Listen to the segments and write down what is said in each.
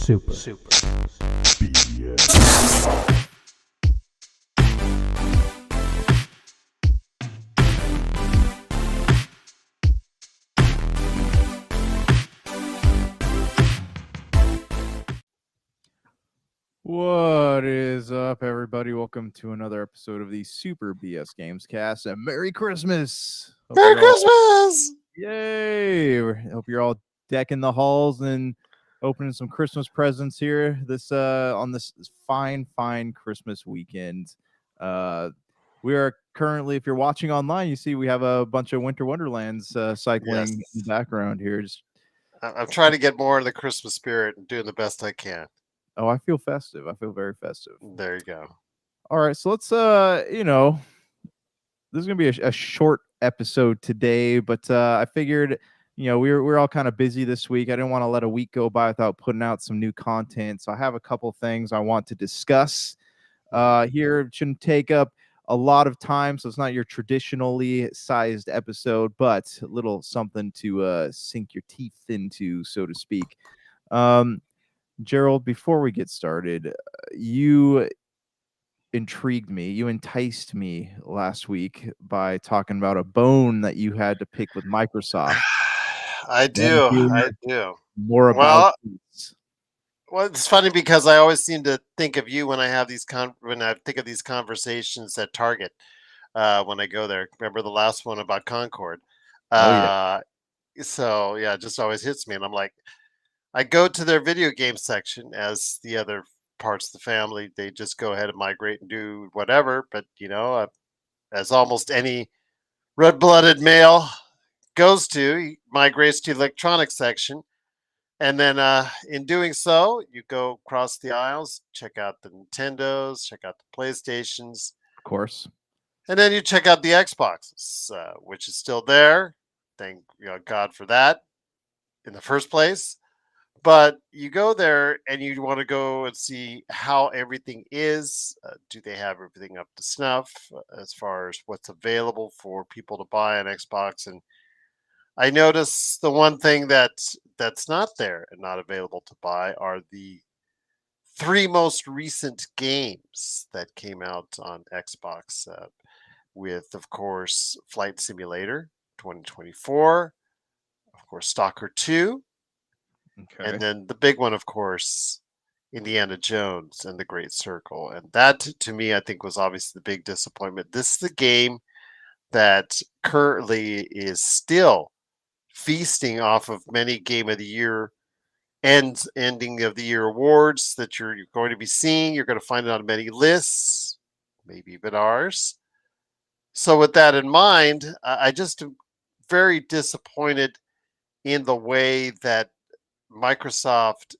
Super. BS. What is up, everybody? Welcome to another episode of the Super BS Games Cast, and Merry Christmas! Merry Christmas! Yay! Hope you're all decking the halls and opening some Christmas presents here on this fine Christmas weekend. We are currently, if you're watching online, you see we have a bunch of Winter Wonderlands cycling in the background here. I'm trying to get more in the Christmas spirit and doing the best I can. Oh, I feel festive. I feel very festive. There you go. All right, so let's this is gonna be a short episode today, but I figured, we're all kind of busy this week. I didn't want to let a week go by without putting out some new content. So I have a couple things I want to discuss here. It shouldn't take up a lot of time, so it's not your traditionally sized episode, but a little something to sink your teeth into, so to speak. Gerald, before we get started, you intrigued me. You enticed me last week by talking about a bone that you had to pick with Microsoft. I do. More about this. Well, it's funny because I always seem to think of you when I have these when I think of these conversations at Target when I go there. Remember the last one about Concord? So yeah, it just always hits me, and I'm like, I go to their video game section as the other parts of the family. They just go ahead and migrate and do whatever. But, as almost any red-blooded male goes to, he migrates to the electronics section. And then in doing so, you go across the aisles, check out the Nintendos, check out the PlayStations. Of course. And then you check out the Xboxes, which is still there. Thank God for that in the first place. But you go there and you want to go and see how everything is. Do they have everything up to snuff as far as what's available for people to buy on Xbox? And I notice the one thing that's not there and not available to buy are the 3 most recent games that came out on Xbox with, of course, Flight Simulator 2024, of course, Stalker 2, Okay. and then the big one, of course, Indiana Jones and the Great Circle. And that, to me, I think was obviously the big disappointment. This is the game that currently is still feasting off of many Game of the Year ending of the year awards that you're going to be seeing. You're going to find it on many lists, maybe even ours. So with that in mind, I just am very disappointed in the way that Microsoft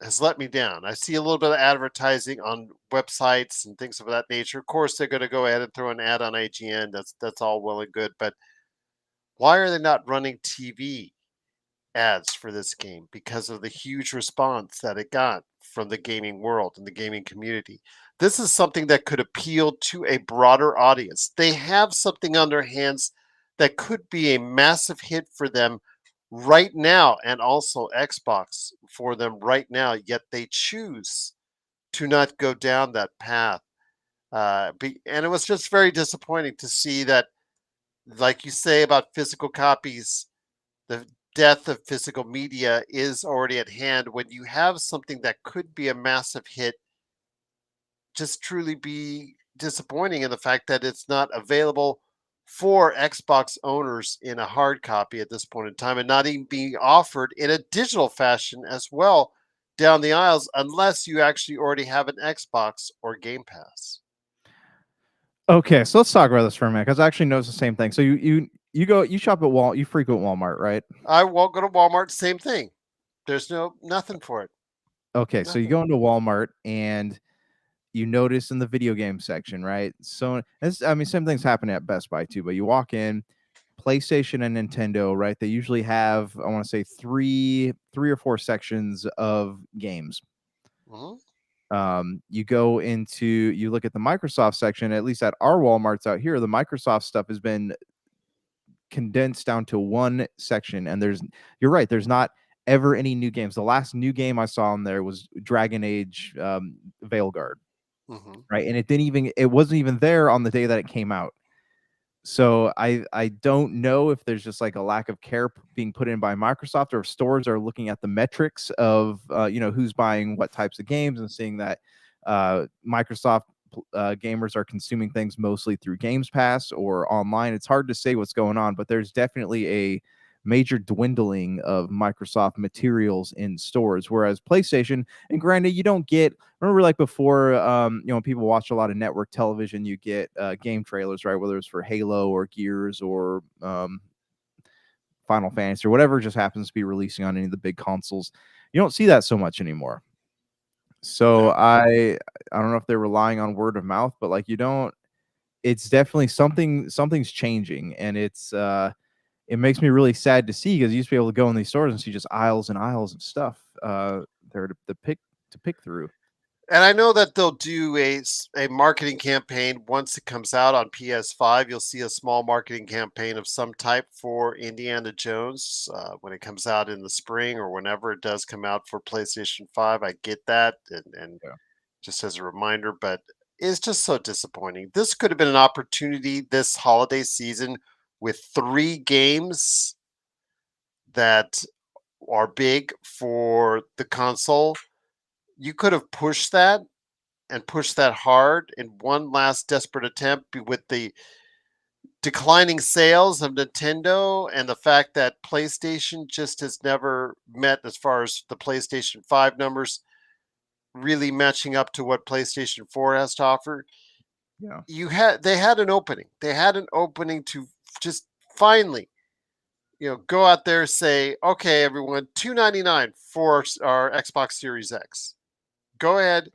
has let me down. I see a little bit of advertising on websites and things of that nature. Of course, they're going to go ahead and throw an ad on IGN. That's all well and good, but why are they not running TV ads for this game? Because of the huge response that it got from the gaming world and the gaming community. This is something that could appeal to a broader audience. They have something on their hands that could be a massive hit for them right now, and also Xbox for them right now, yet they choose to not go down that path. And it was just very disappointing to see that, like you say about physical copies, the death of physical media is already at hand. When you have something that could be a massive hit, just truly be disappointing in the fact that it's not available for Xbox owners in a hard copy at this point in time, and not even being offered in a digital fashion as well down the aisles, unless you actually already have an Xbox or Game Pass. Okay, so let's talk about this for a minute, because I actually noticed the same thing. So you shop at Walmart, you frequent Walmart, right? I won't go to Walmart, same thing. There's nothing for it. Okay, so you go into Walmart and you notice in the video game section, right? So same things happen at Best Buy too, but you walk in, PlayStation and Nintendo, right? They usually have, I want to say, three or four sections of games. Mm-hmm. You look at the Microsoft section, at least at our Walmarts out here, the Microsoft stuff has been condensed down to one section, and you're right, there's not ever any new games. The last new game I saw on there was Dragon Age Veilguard, Hmm. right? And it wasn't even there on the day that it came out. So I don't know if there's just like a lack of care being put in by Microsoft, or if stores are looking at the metrics of who's buying what types of games and seeing that Microsoft gamers are consuming things mostly through Games Pass or online. It's hard to say what's going on, but there's definitely a major dwindling of Microsoft materials in stores. Whereas PlayStation, and granted, you don't get, remember like before, people watch a lot of network television, you get game trailers, right? Whether it's for Halo or Gears or Final Fantasy or whatever just happens to be releasing on any of the big consoles. You don't see that so much anymore. So No. I don't know if they're relying on word of mouth, but like you don't. It's definitely something's changing, and it makes me really sad to see, because you used to be able to go in these stores and see just aisles and aisles of stuff there to pick through. And I know that they'll do a marketing campaign once it comes out on PS5. You'll see a small marketing campaign of some type for Indiana Jones when it comes out in the spring or whenever it does come out for PlayStation 5. I get that, and Yeah. just as a reminder, but it's just so disappointing. This could have been an opportunity this holiday season with 3 games that are big for the console. You could have pushed that and pushed that hard in one last desperate attempt with the declining sales of Nintendo and the fact that PlayStation just has never met, as far as the PlayStation 5 numbers really matching up to what PlayStation 4 has to offer. Yeah. They had an opening. They had an opening to just finally, go out there and say, okay, everyone, $2.99 for our Xbox Series X. Go ahead,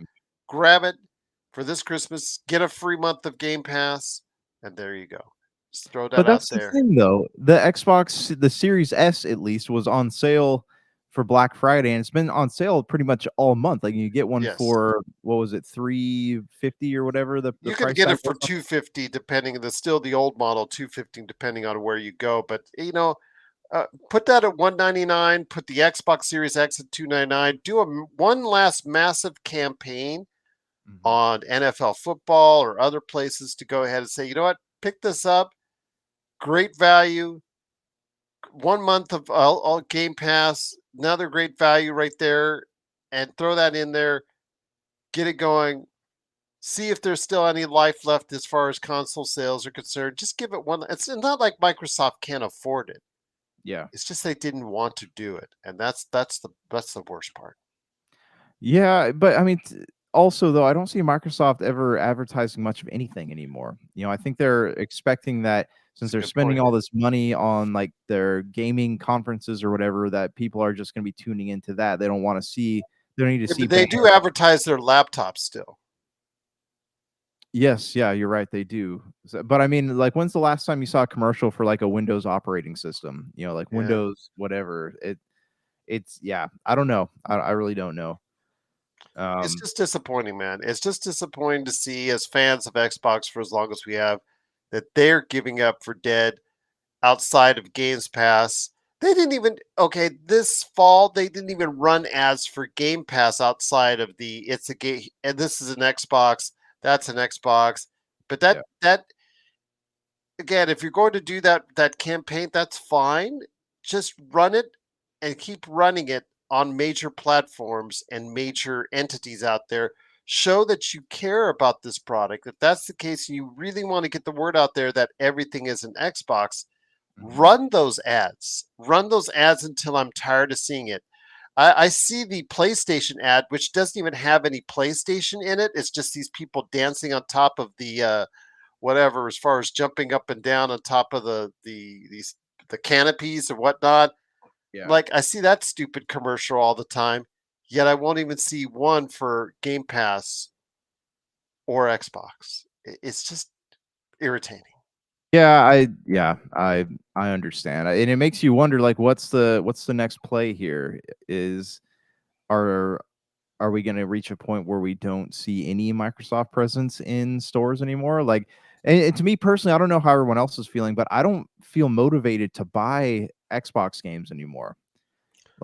grab it for this Christmas, get a free month of Game Pass, and there you go. Just throw But that out that's the there. thing, though. The Xbox, the Series S at least, was on sale for Black Friday, and it's been on sale pretty much all month. Like you get one Yes. for, what was it, 350 or whatever the You could price get tag it for was. 250 depending, the still the old model 250 depending on where you go, but put that at 199, put the Xbox Series X at 299, do one last massive campaign Mhm. on NFL football or other places to go ahead and say, you know what, pick this up, great value, 1 month of all Game Pass, another great value right there, and throw that in there, get it going. See if there's still any life left as far as console sales are concerned. Just give it one. It's not like Microsoft can't afford it. Yeah. It's just they didn't want to do it, and that's the worst part. Yeah, but I mean, also though, I don't see Microsoft ever advertising much of anything anymore. I think they're expecting that since It's a they're good spending point. all this money on like their gaming conferences or whatever, that people are just going to be tuning into that. They don't want to see. They don't need to Yeah, see but they bang. do advertise their laptops still. Yes, yeah, you're right. They do. But I mean, like, when's the last time you saw a commercial for like a Windows operating system? Like Yeah. Windows, whatever. It's yeah. I don't know. I really don't know. It's Um, just disappointing, man. It's just disappointing to see, as fans of Xbox for as long as we have, that they're giving up for dead outside of Games Pass. They didn't even, okay, this fall they didn't even run ads for Game Pass outside of the it's a game, and this is an Xbox, that's an Xbox. But yeah. that again, if you're going to do that campaign, that's fine. Just run it and keep running it on major platforms and major entities out there. Show that you care about this product. If that's the case, and you really want to get the word out there that everything is an Xbox, Mhm. run those ads. Run those ads until I'm tired of seeing it. I see the PlayStation ad, which doesn't even have any PlayStation in it. It's just these people dancing on top of the whatever, as far as jumping up and down on top of the canopies or whatnot. Yeah. Like I see that stupid commercial all the time, yet I won't even see one for Game Pass or Xbox. It's just irritating. Yeah, I understand. And it makes you wonder, like, what's the next play here? Is are are we going to reach a point where we don't see any Microsoft presence in stores anymore? Like, and to me personally, I don't know how everyone else is feeling, but I don't feel motivated to buy Xbox games anymore.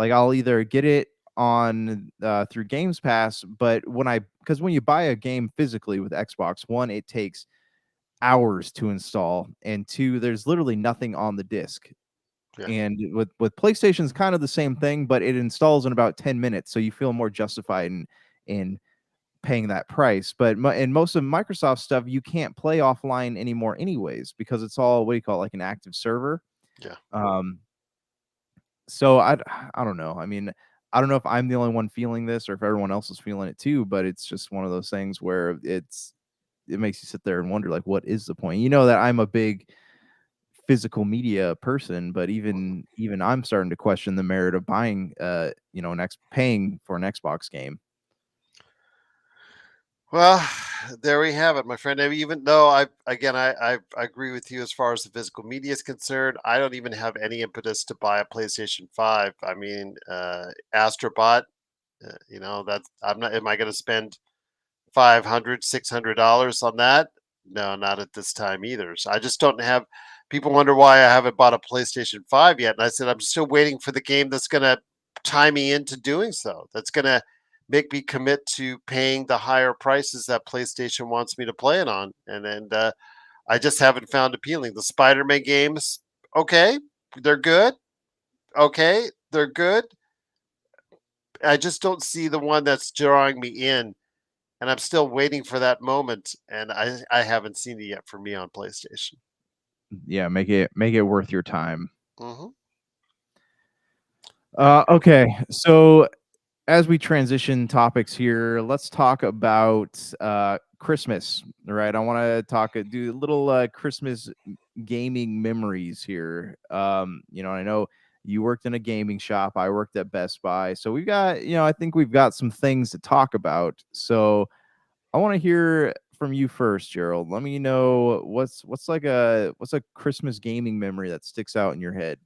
Like I'll either get it on through Games Pass, but because when you buy a game physically with Xbox One, it takes hours to install, and two, there's literally nothing on the disc. Yeah. And with PlayStation's kind of the same thing, but it installs in about 10 minutes, so you feel more justified in paying that price. But in most of Microsoft stuff, you can't play offline anymore, anyways, because it's all what do you call it, like an active server. Yeah. So I don't know. I mean, I don't know if I'm the only one feeling this or if everyone else is feeling it too, but it's just one of those things where it makes you sit there and wonder, like, what is the point? You know that I'm a big physical media person, but even I'm starting to question the merit of buying paying for an Xbox game. Well, there we have it, my friend. I mean, even though I agree with you as far as the physical media is concerned, I don't even have any impetus to buy a PlayStation 5. I mean, Astrobot, that I'm not. Am I going to spend $500, $600 on that? No, not at this time either. So I just don't have. People wonder why I haven't bought a PlayStation 5 yet, and I said I'm still waiting for the game that's going to tie me into doing so. That's going to make me commit to paying the higher prices that PlayStation wants me to play it on, and I just haven't found appealing. The Spider-Man games, okay, they're good. Okay, they're good. I just don't see the one that's drawing me in, and I'm still waiting for that moment, and I haven't seen it yet for me on PlayStation. Yeah, make it worth your time. Hmm. Okay, so as we transition topics here, let's talk about Christmas. Right, I want to do a little Christmas gaming memories here. I know you worked in a gaming shop. I worked at Best Buy, so we've got I think we've got some things to talk about. So I want to hear from you first, Gerald. Let me know what's a Christmas gaming memory that sticks out in your head.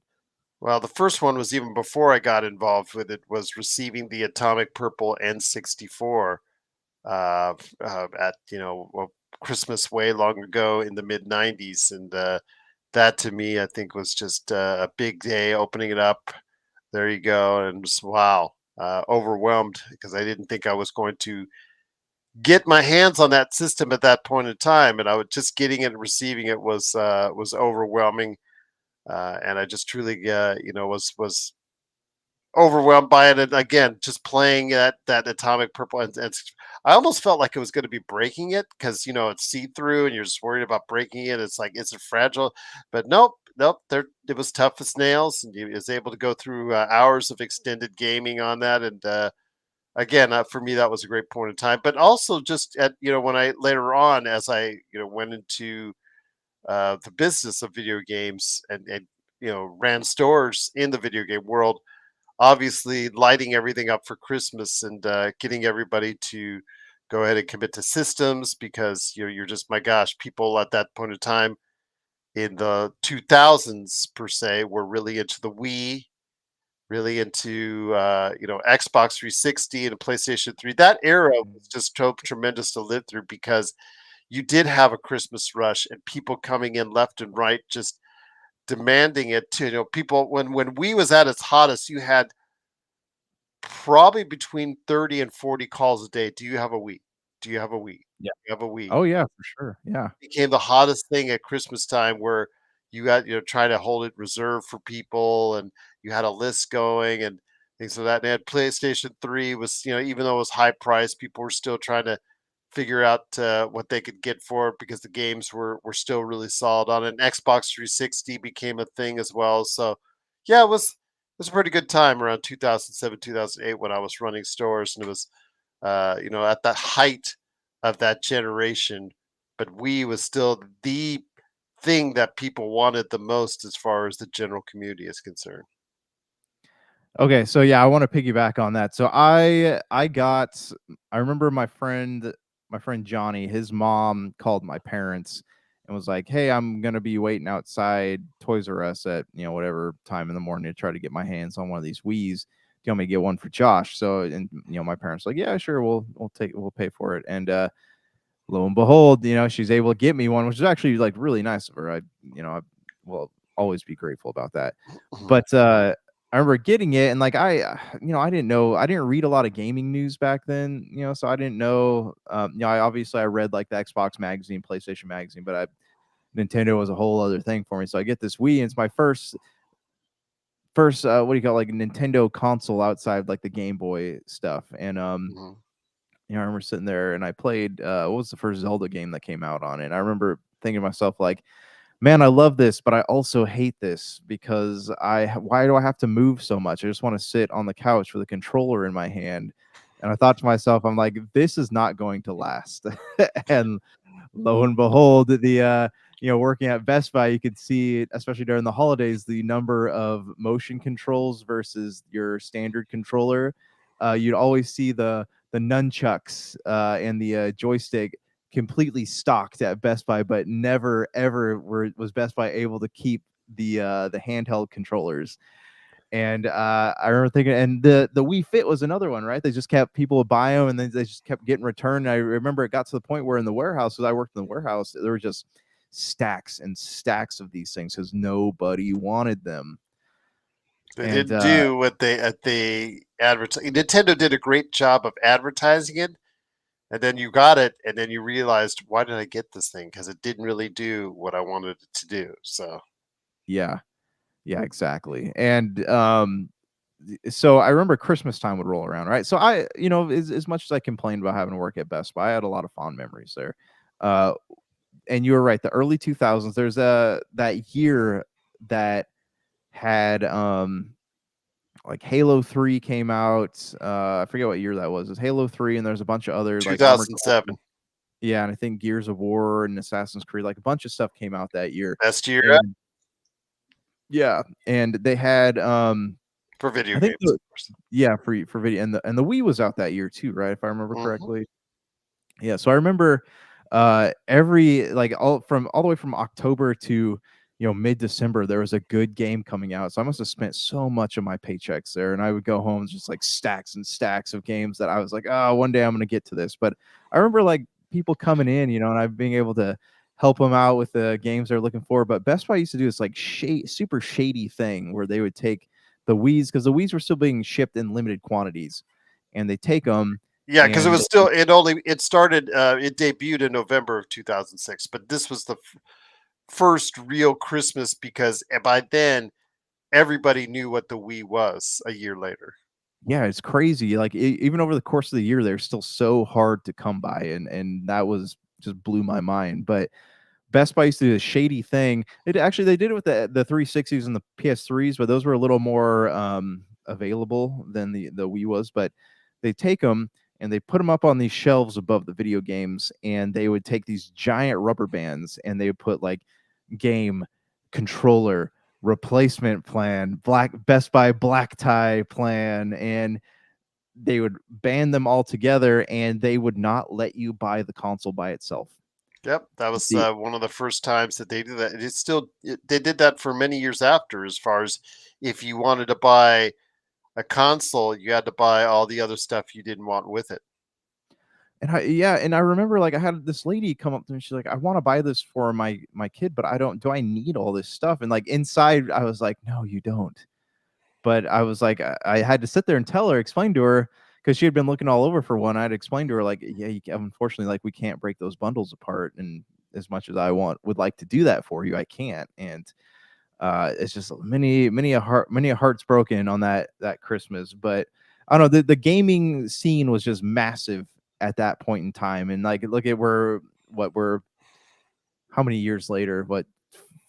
Well, the first one was even before I got involved with it, was receiving the Atomic Purple N64 at Christmas way long ago in the mid '90s, and that to me I think was just a big day. Opening it up, there you go, and just wow, overwhelmed because I didn't think I was going to get my hands on that system at that point in time, and I was just getting it and receiving it was overwhelming, and I just truly was overwhelmed by it. And again, just playing that Atomic Purple, and I almost felt like it was going to be breaking it because it's see through, and you're just worried about breaking it. It's like it's a fragile, but nope, nope. There, it was tough as nails, and you was able to go through hours of extended gaming on that. And again, for me, that was a great point in time. But also, just at when I later on, as I went into the business of video games and ran stores in the video game world, obviously lighting everything up for Christmas and getting everybody to go ahead and commit to systems because you're just, my gosh, people at that point in time in the 2000s per se were really into the Wii, really into Xbox 360 and PlayStation 3. That era was just so tremendous to live through because you did have a Christmas rush and people coming in left and right just demanding it to people. When Wii was at its hottest, you had probably between 30 and 40 calls a day. Do you have a Wii? Do you have a Wii? Yeah. You have a Wii. Oh yeah, for sure. Yeah. Became the hottest thing at Christmas time where you got, try to hold it reserved for people and you had a list going and things like that. And then PlayStation 3 was, even though it was high price, people were still trying to figure out what they could get for it because the games were still really solid on it. And Xbox 360 became a thing as well. So yeah, it was a pretty good time around 2007, 2008 when I was running stores, and it was at the height of that generation. But Wii was still the thing that people wanted the most as far as the general community is concerned. Okay, so yeah, I want to piggyback on that. So I remember my friend Johnny, his mom called my parents and was like, "Hey, I'm gonna be waiting outside Toys R Us at whatever time in the morning to try to get my hands on one of these Wii's. Do you want me to get one for Josh?" So and my parents were like, "Yeah, sure, we'll pay for it." And lo and behold, she's able to get me one, which is actually like really nice of her. I will always be grateful about that. Mhm. But I remember getting it, and like I didn't know, I didn't read a lot of gaming news back then, so I didn't know. I obviously I read like the Xbox magazine, PlayStation magazine, but Nintendo was a whole other thing for me. So I get this Wii, and it's my first what do you call it, like Nintendo console outside like the Game Boy stuff, and Mhm. I remember sitting there and I played what was the first Zelda game that came out on it. And I remember thinking to myself like, man, I love this, but I also hate this because why do I have to move so much? I just want to sit on the couch with a controller in my hand. And I thought to myself, I'm like, this is not going to last. And lo and behold, working at Best Buy, you could see, especially during the holidays, the number of motion controls versus your standard controller. You'd always see the nunchucks and the joystick completely stocked at Best Buy, but never ever was Best Buy able to keep the handheld controllers. And I remember thinking, and the Wii Fit was another one, right? They just kept people would buy them, and then they just kept getting returned. And I remember it got to the point where in the warehouse, because I worked in the warehouse, there were just stacks and stacks of these things because nobody wanted them. They And didn't do what they advertise. Nintendo did a great job of advertising it, and then you got it, and then you realized, why did I get this thing? Because it didn't really do what I wanted it to do. So yeah, yeah, exactly. And so I remember Christmas time would roll around, right? So as much as I complained about having to work at Best Buy, I had a lot of fond memories there. Uh, and you were right, the early 2000s. There's that year that had like Halo 3 came out. I forget what year that was. It was Halo 3, and there's a bunch of other like Armored Core. 2007, Yeah, and I think Gears of War and Assassin's Creed, like a bunch of stuff came out that year. best year And yeah, and they had for video I think games, of course. yeah, for video, and the Wii was out that year too, right? If I remember Hmm. correctly. Yeah, so I remember every like all the way from October to mid-December there was a good game coming out. So I must have spent so much of my paychecks there, and I would go home just like stacks and stacks of games that I was like, "Oh, one day I'm going to get to this." But I remember like people coming in, and I being able to help them out with the games they're looking for. But Best Buy used to do this like super shady thing where they would take the Wii's, because the Wii's were still being shipped in limited quantities, and they take them Yeah, because it and was still it debuted in November of 2006, but this was the first real Christmas because by then everybody knew what the Wii was a year later. yeah, it's crazy. Like even over the course of the year, they're still so hard to come by, and that was just blew my mind. But Best Buy used to do a shady thing. They did it with the 360s and the PS3s, but those were a little more available than the Wii was. But they take them and they put them up on these shelves above the video games, and they would take these giant rubber bands and they would put like game, controller, replacement plan, black Best Buy black tie plan, and they would band them all together, and they would not let you buy the console by itself. Yep, that was The one of the first times that they did that. They did that for many years after. As far as if you wanted to buy a console, you had to buy all the other stuff you didn't want with it. and I remember like I had this lady come up to me. She's like, "I want to buy this for my kid, but I don't. Do I need all this stuff?" And like inside, I was like, "No, you don't." But I was like, I had to sit there and tell her, explain to her, because she had been looking all over for one. I had explained to her like, yeah, unfortunately, like we can't break those bundles apart, and as much as I would like to do that for you, I can't. And it's just many a heart's broken on that Christmas. But I don't know, the gaming scene was just massive at that point in time, and like look at we're how many years later, what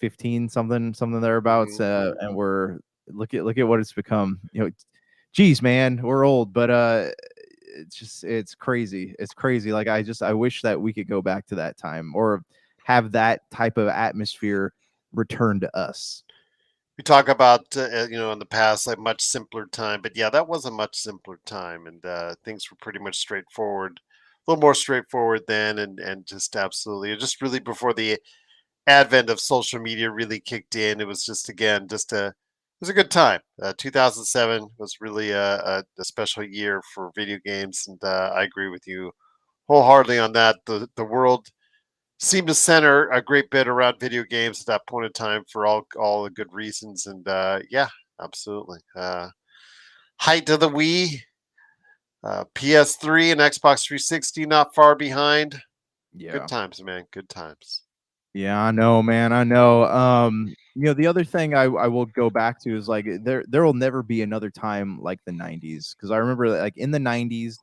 15 something thereabouts, Hmm. and we're look at what it's become. Geez, man, we're old, but it's crazy. It's crazy. Like I wish that we could go back to that time, or have that type of atmosphere return to us. We talk about in the past like much simpler time, but yeah, that was a much simpler time, and things were pretty much straightforward, a little more straightforward then, and just absolutely, just really before the advent of social media really kicked in. It was just again just a it was a good time. 2007 was really a special year for video games, and I agree with you wholeheartedly on that. The world seemed to center a great bit around video games at that point in time for all the good reasons, and yeah, Absolutely. Height of the Wii, PS3 and Xbox 360 not far behind. Good Yeah. times, man. Good times. Yeah, I know, man. I know. The other thing I will go back to is like there will never be another time like the 90s, because I remember that, like in the 90s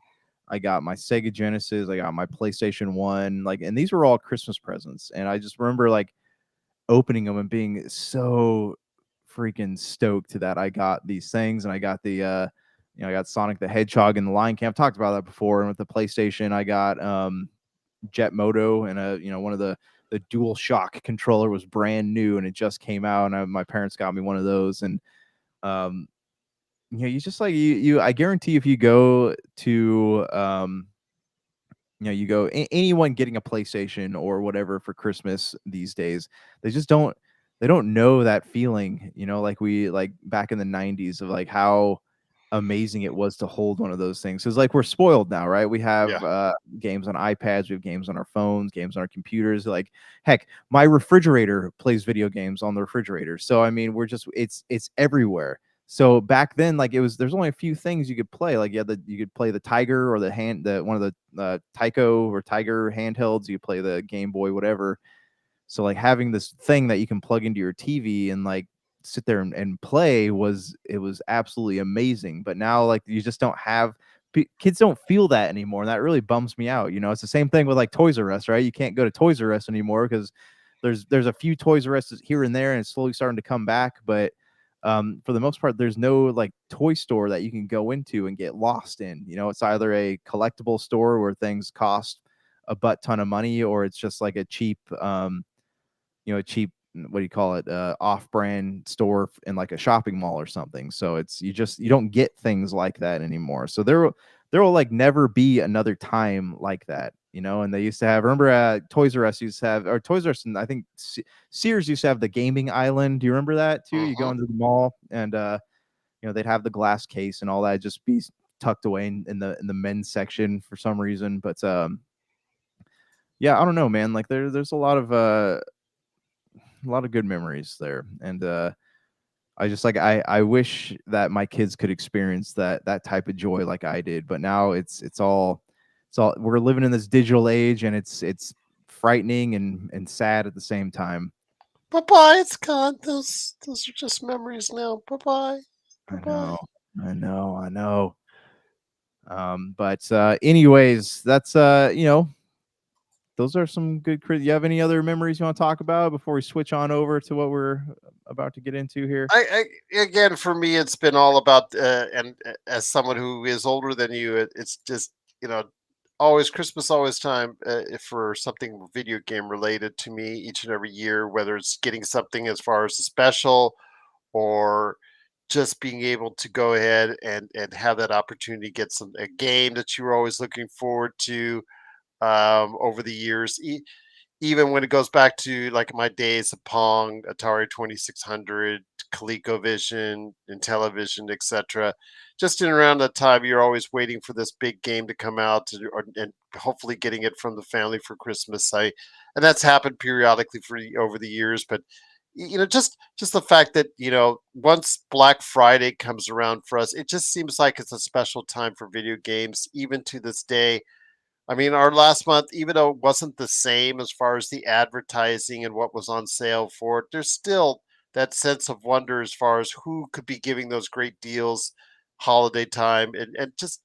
I got my Sega Genesis, I got my PlayStation 1, like, and these were all Christmas presents, and I just remember like opening them and being so freaking stoked that I got these things, and I got I got Sonic the Hedgehog and the Lion King. I've talked about that before. And with the PlayStation, I got Jet Moto, and one of the Dual Shock controller was brand new and it just came out, and my parents got me one of those. And um you just like you I guarantee if you go to anyone getting a PlayStation or whatever for Christmas these days, they just don't know that feeling, like we like back in the 90s, of like how amazing it was to hold one of those things. Cuz like we're spoiled now, right? We have Yeah. games on iPads, we have games on our phones, games on our computers. Like heck, my refrigerator plays video games on the refrigerator. So I mean, it's everywhere. So back then, like there's only a few things you could play. Like you could play the Tiger or the one of the Tyco or Tiger handhelds. You could play the Game Boy, whatever. So like having this thing that you can plug into your TV and like sit there and play was absolutely amazing. But now like you just don't have kids don't feel that anymore, and that really bums me out. It's the same thing with like Toys R Us, right? You can't go to Toys R Us anymore because there's a few Toys R Us here and there, and it's slowly starting to come back. But for the most part, there's no like toy store that you can go into and get lost in. It's either a collectible store where things cost a butt ton of money, or it's just like a cheap what do you call it, off-brand store in like a shopping mall or something. So it's you don't get things like that anymore. So there will like never be another time like that. And they used to have, remember, Toys R Us used to have, or Toys R Us, and I think Sears used to have the gaming island. Do you remember that too? You go Hmm. into the mall and they'd have the glass case and all that just be tucked away in the men's section for some reason. But yeah, I don't know, man. Like there's a lot of good memories there. And I just like I wish that my kids could experience that type of joy like I did. But now it's all we're living in this digital age, and it's frightening and sad at the same time. Bye bye. It's gone. Those are just memories now. Bye bye. Bye I bye. know, I know. But anyways, that's those are some good. You have any other memories you want to talk about before we switch on over to what we're about to get into here? I again, for me, it's been all about and as someone who is older than you, it's just you know always Christmas, always time for something video game related to me each and every year, whether it's getting something as far as a special or just being able to go ahead and have that opportunity to get a game that you were always looking forward to over the years. Even when it goes back to like my days of Pong, Atari 2600, ColecoVision, Intellivision, etc. Just in around that time, you're always waiting for this big game to come out, and hopefully getting it from the family for Christmas. And that's happened periodically over the years. But just the fact that once Black Friday comes around for us, it just seems like it's a special time for video games, even to this day. I mean, our last month, even though it wasn't the same as far as the advertising and what was on sale for it, there's still that sense of wonder as far as who could be giving those great deals holiday time. And just,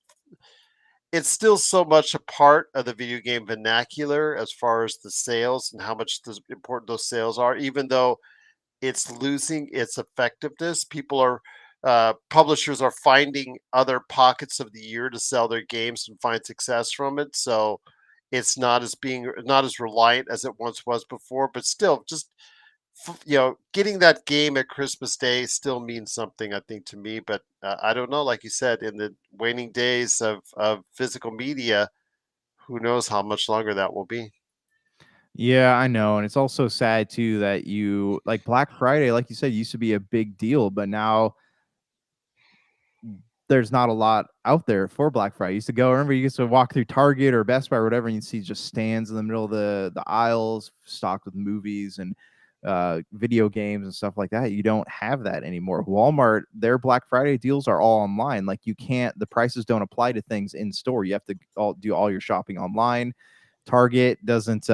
it's still so much a part of the video game vernacular as far as the sales and how much important those sales are, even though it's losing its effectiveness. Publishers are finding other pockets of the year to sell their games and find success from it. So it's not as reliant as it once was before, but still just getting that game at Christmas Day still means something, I think, to me. But I don't know, like you said, in the waning days of physical media, who knows how much longer that will be. Yeah, I know. And it's also sad too that you like Black Friday, like you said, used to be a big deal, but now there's not a lot out there for Black Friday. You used to go, remember, you used to walk through Target or Best Buy or whatever, and you'd see just stands in the middle of the aisles stocked with movies. And video games and stuff like that. You don't have that anymore. Walmart, their Black Friday deals are all online. Like you can't, the prices don't apply to things in store. You have to do all your shopping online. Target doesn't,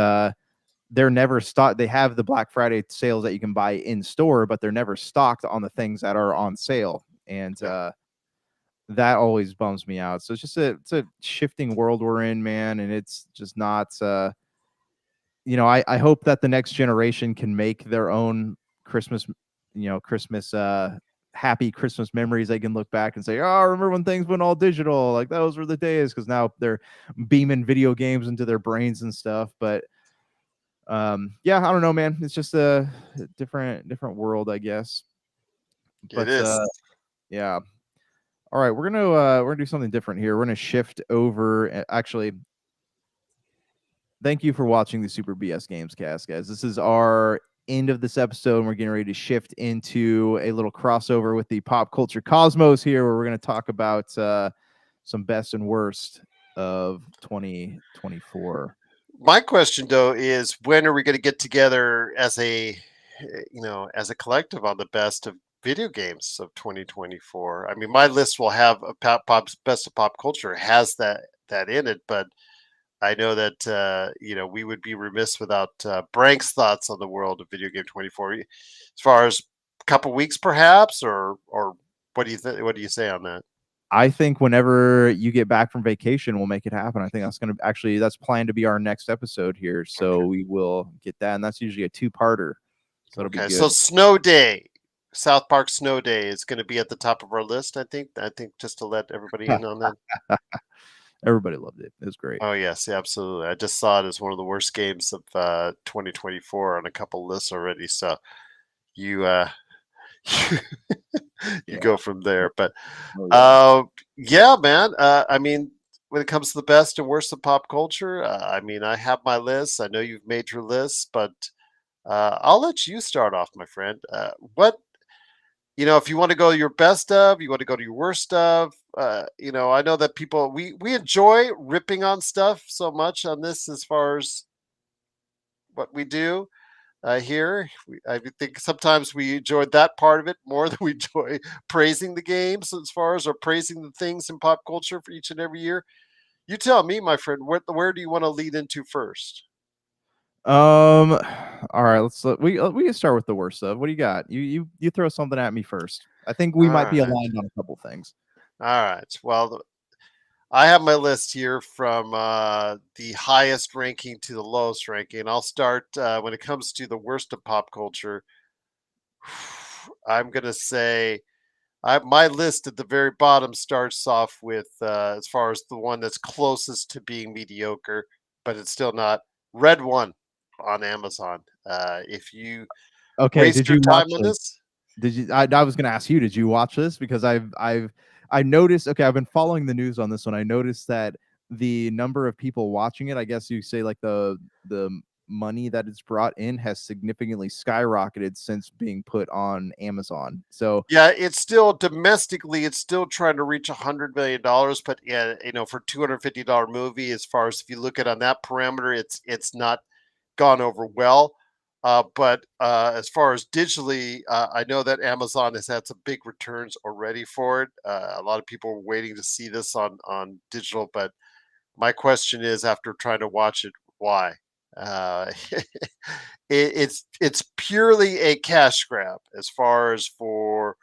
they're never stocked. They have the Black Friday sales that you can buy in store, but they're never stocked on the things that are on sale. And that always bums me out. So it's a shifting world we're in, man. And it's just not, I hope that the next generation can make their own Christmas, Christmas, happy Christmas memories. They can look back and say, "Oh, I remember when things went all digital? Like those were the days." Because now they're beaming video games into their brains and stuff. But yeah, I don't know, man. It's just a different world, I guess. It But is. yeah. All right, we're gonna do something different here. We're gonna shift over. Actually, thank you for watching the Super BS Games Cast, guys. This is our end of this episode, and we're getting ready to shift into a little crossover with the pop culture cosmos here, where we're going to talk about some best and worst of 2024. My question though is, when are we going to get together as as a collective on the best of video games of 2024? I mean, my list will have a pop's best of pop culture has that in it, but I know that we would be remiss without Brank's thoughts on the world of video game 24. As far as a couple weeks, perhaps, or what do you think? What do you say on that? I think whenever you get back from vacation, we'll make it happen. I think that's planned to be our next episode here. So Okay. we will get that. And that's usually a two-parter. So it'll be Okay, good. so Snow Day, South Park Snow Day is going to be at the top of our list. I think. Just to let everybody in on that. Everybody loved it. It was great. Oh yes, yeah, absolutely. I just saw it as one of the worst games of 2024 on a couple lists already. So you you Yeah. go from there. But Oh, yeah. yeah, man. I mean, when it comes to the best and worst of pop culture, I mean, I have my list. I know you've made your list, but I'll let you start off, my friend. What if you want to go your best of, you want to go to your worst of. I know that people we enjoy ripping on stuff so much on this as far as what we do here. I think sometimes we enjoyed that part of it more than we enjoy praising the games as far as or praising the things in pop culture for each and every year. You tell me, my friend, where do you want to lead into first? All right, we can start with the worst of. What do you got? You throw something at me first. I think we All might be right. aligned on a couple things. All right. Well, I have my list here from the highest ranking to the lowest ranking. I'll start when it comes to the worst of pop culture. I'm going to say my list at the very bottom starts off with, as far as the one that's closest to being mediocre, but it's still not, Red One on Amazon. If you Okay, waste did your you watch time on this? this, Did you? I was going to ask you. Did you watch this? Because I noticed. Okay, I've been following the news on this one. I noticed that the number of people watching it, I guess you say like the money that it's brought in has significantly skyrocketed since being put on Amazon. So yeah, it's still domestically, it's still trying to reach $100 million, but yeah, for $250 movie, as far as if you look at on that parameter, it's not gone over well. But as far as digitally, I know that Amazon has had some big returns already for it. A lot of people were waiting to see this on digital, but my question is, after trying to watch it, why? It's purely a cash grab as far as for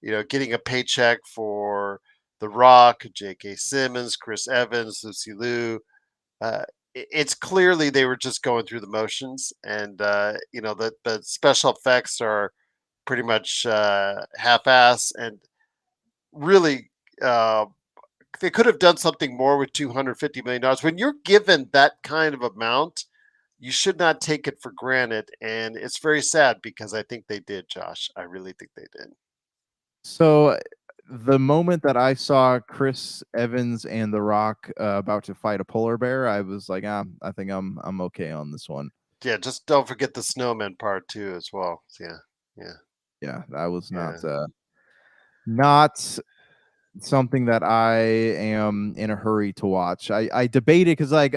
getting a paycheck for The Rock, J.K. Simmons, Chris Evans, Lucy Liu. It's clearly they were just going through the motions, and the special effects are pretty much half-ass, and really they could have done something more with $250 million. When you're given that kind of amount, you should not take it for granted, and it's very sad because I think they did, Josh. I really think they did. So the moment that I saw Chris Evans and The Rock about to fight a polar bear, I was like, I think I'm okay on this one. Yeah, just don't forget the snowman part too, as well. Yeah, yeah, Yeah, that was yeah. not something that I am in a hurry to watch. I debated because like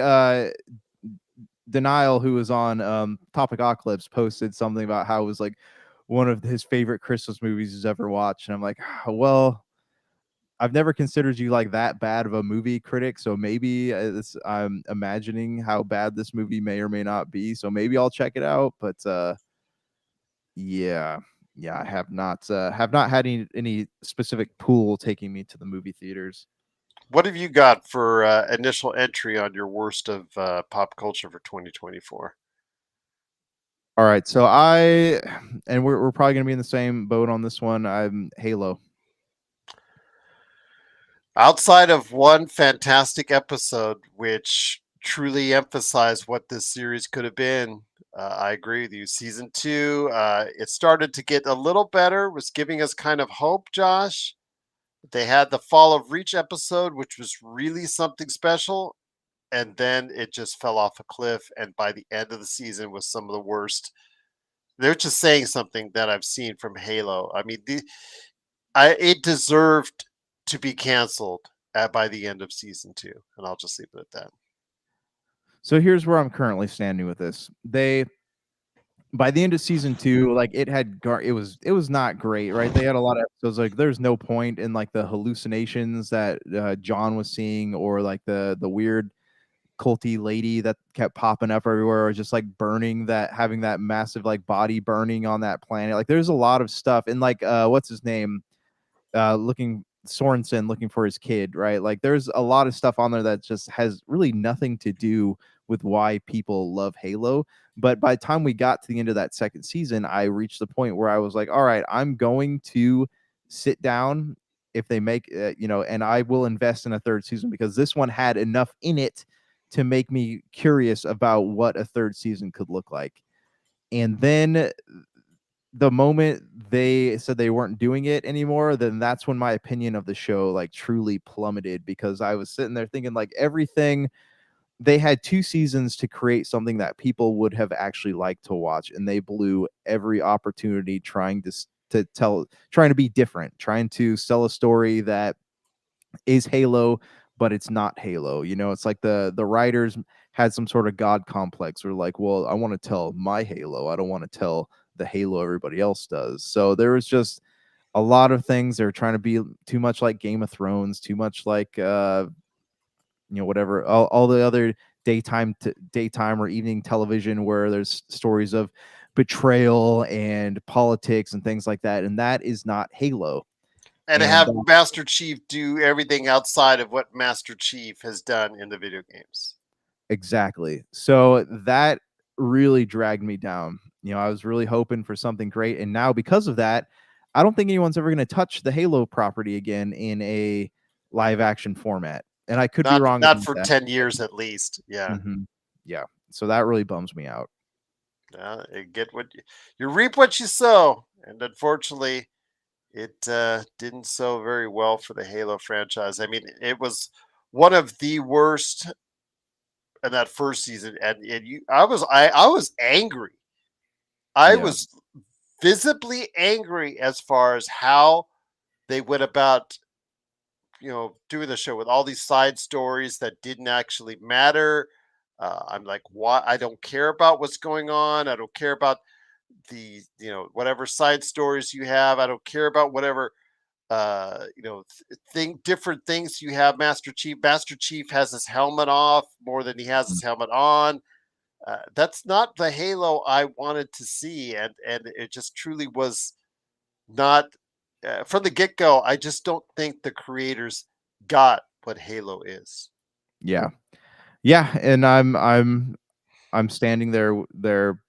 Denial, who was on Topic Eclipse, posted something about how it was like one of his favorite Christmas movies he's ever watched. And I'm like, well, I've never considered you like that bad of a movie critic, so maybe I'm imagining how bad this movie may or may not be. So maybe I'll check it out. But yeah, I have not had any specific pool taking me to the movie theaters. What have you got for initial entry on your worst of pop culture for 2024? All right, so and we're probably gonna be in the same boat on this one. I'm Halo. Outside of one fantastic episode, which truly emphasized what this series could have been, I agree with you. Season two, it started to get a little better, was giving us kind of hope, Josh. They had the Fall of Reach episode, which was really something special. And then it just fell off a cliff. And by the end of the season was some of the worst. They're just saying something that I've seen from Halo. I mean, it deserved to be canceled by the end of season two. And I'll just leave it at that. So here's where I'm currently standing with this. By the end of season two, like it was not great, right? They had a lot of episodes like there's no point in like the hallucinations that John was seeing, or like the weird culty lady that kept popping up everywhere, or just like having that massive like body burning on that planet. Like there's a lot of stuff, and like what's his name? Sorensen looking for his kid, right? Like there's a lot of stuff on there that just has really nothing to do with why people love Halo. But by the time we got to the end of that second season, I reached the point where I was like, all right, I'm going to sit down if they make, and I will invest in a third season, because this one had enough in it to make me curious about what a third season could look like. And then the moment they said they weren't doing it anymore, then that's when my opinion of the show like truly plummeted, because I was sitting there thinking like everything, they had 2 seasons to create something that people would have actually liked to watch, and they blew every opportunity trying to be different, trying to sell a story that is Halo, but it's not Halo. It's like the writers had some sort of god complex, or like, well, I want to tell my Halo. I don't want to tell the Halo everybody else does. So there was just a lot of things. They're trying to be too much like Game of Thrones, too much like whatever, all the other daytime or evening television where there's stories of betrayal and politics and things like that, and that is not Halo. And And have Master Chief do everything outside of what Master Chief has done in the video games. exactly. So that really dragged me down. I was really hoping for something great, and now because of that, I don't think anyone's ever going to touch the Halo property again in a live action format. And I could be wrong Not about for that. 10 years at least. Yeah. Mm-hmm. Yeah. So that really bums me out. You get what you reap what you sow. And unfortunately, it didn't sow very well for the Halo franchise. I mean, it was one of the worst in that first season. I was angry. I Yeah. was visibly angry as far as how they went about doing the show with all these side stories that didn't actually matter. I'm like, why? I don't care about what's going on. I don't care about the whatever side stories you have. I don't care about whatever different things you have. Master Chief has his helmet off more than he has his helmet on. That's not the Halo I wanted to see, and it just truly was not from the get go. I just don't think the creators got what Halo is. Yeah. Yeah. And I'm standing there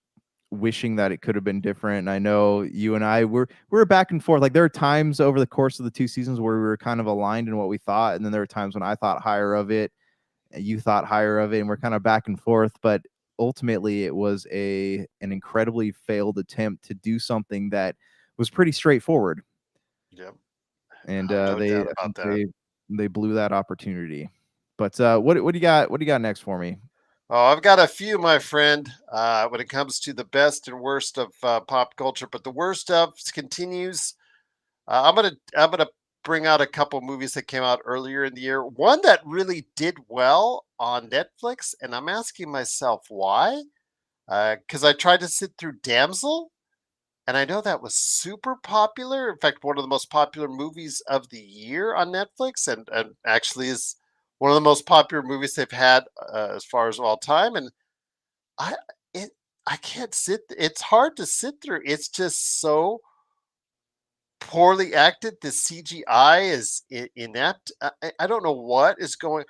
wishing that it could have been different. And I know you and I we're back and forth. Like there are times over the course of the 2 seasons where we were kind of aligned in what we thought, and then there were times when I thought higher of it and you thought higher of it, and we're kind of back and forth. But ultimately it was an incredibly failed attempt to do something that was pretty straightforward. Yep. And No they doubt I about think that. they blew that opportunity. But what do you got? What do you got next for me? Oh, I've got a few, my friend, when it comes to the best and worst of pop culture, but the worst of continues. I'm gonna bring out a couple movies that came out earlier in the year. One that really did well on Netflix, and I'm asking myself why. Because I tried to sit through Damsel, and I know that was super popular. In fact, one of the most popular movies of the year on Netflix, and actually is one of the most popular movies they've had as far as all time. And I it I can't sit. It's hard to sit through. It's just so poorly acted. The CGI is inept. I don't know what is going.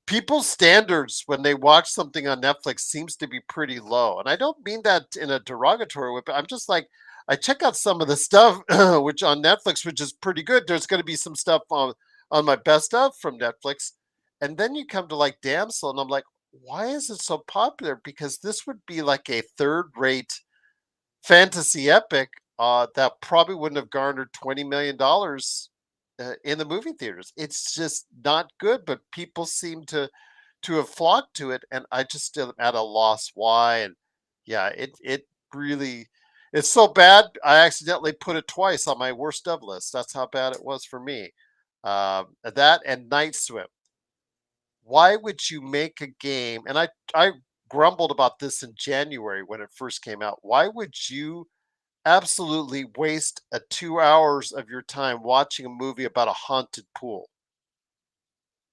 People's standards when they watch something on Netflix seems to be pretty low, and I don't mean that in a derogatory way. But I'm just like, I check out some of the stuff which on Netflix, which is pretty good. There's going to be some stuff on my best of from Netflix, and then you come to like Damsel, and I'm like, why is it so popular? Because this would be like a third rate fantasy epic that probably wouldn't have garnered $20 million in the movie theaters. It's just not good, but people seem to have flocked to it, and I just still am at a loss why. And yeah, it really it's so bad. I accidentally put it twice on my worst of list. That's how bad it was for me. That and Night Swim. Why would you make a game? And I grumbled about this in January when it first came out. Why would you absolutely waste 2 hours of your time watching a movie about a haunted pool?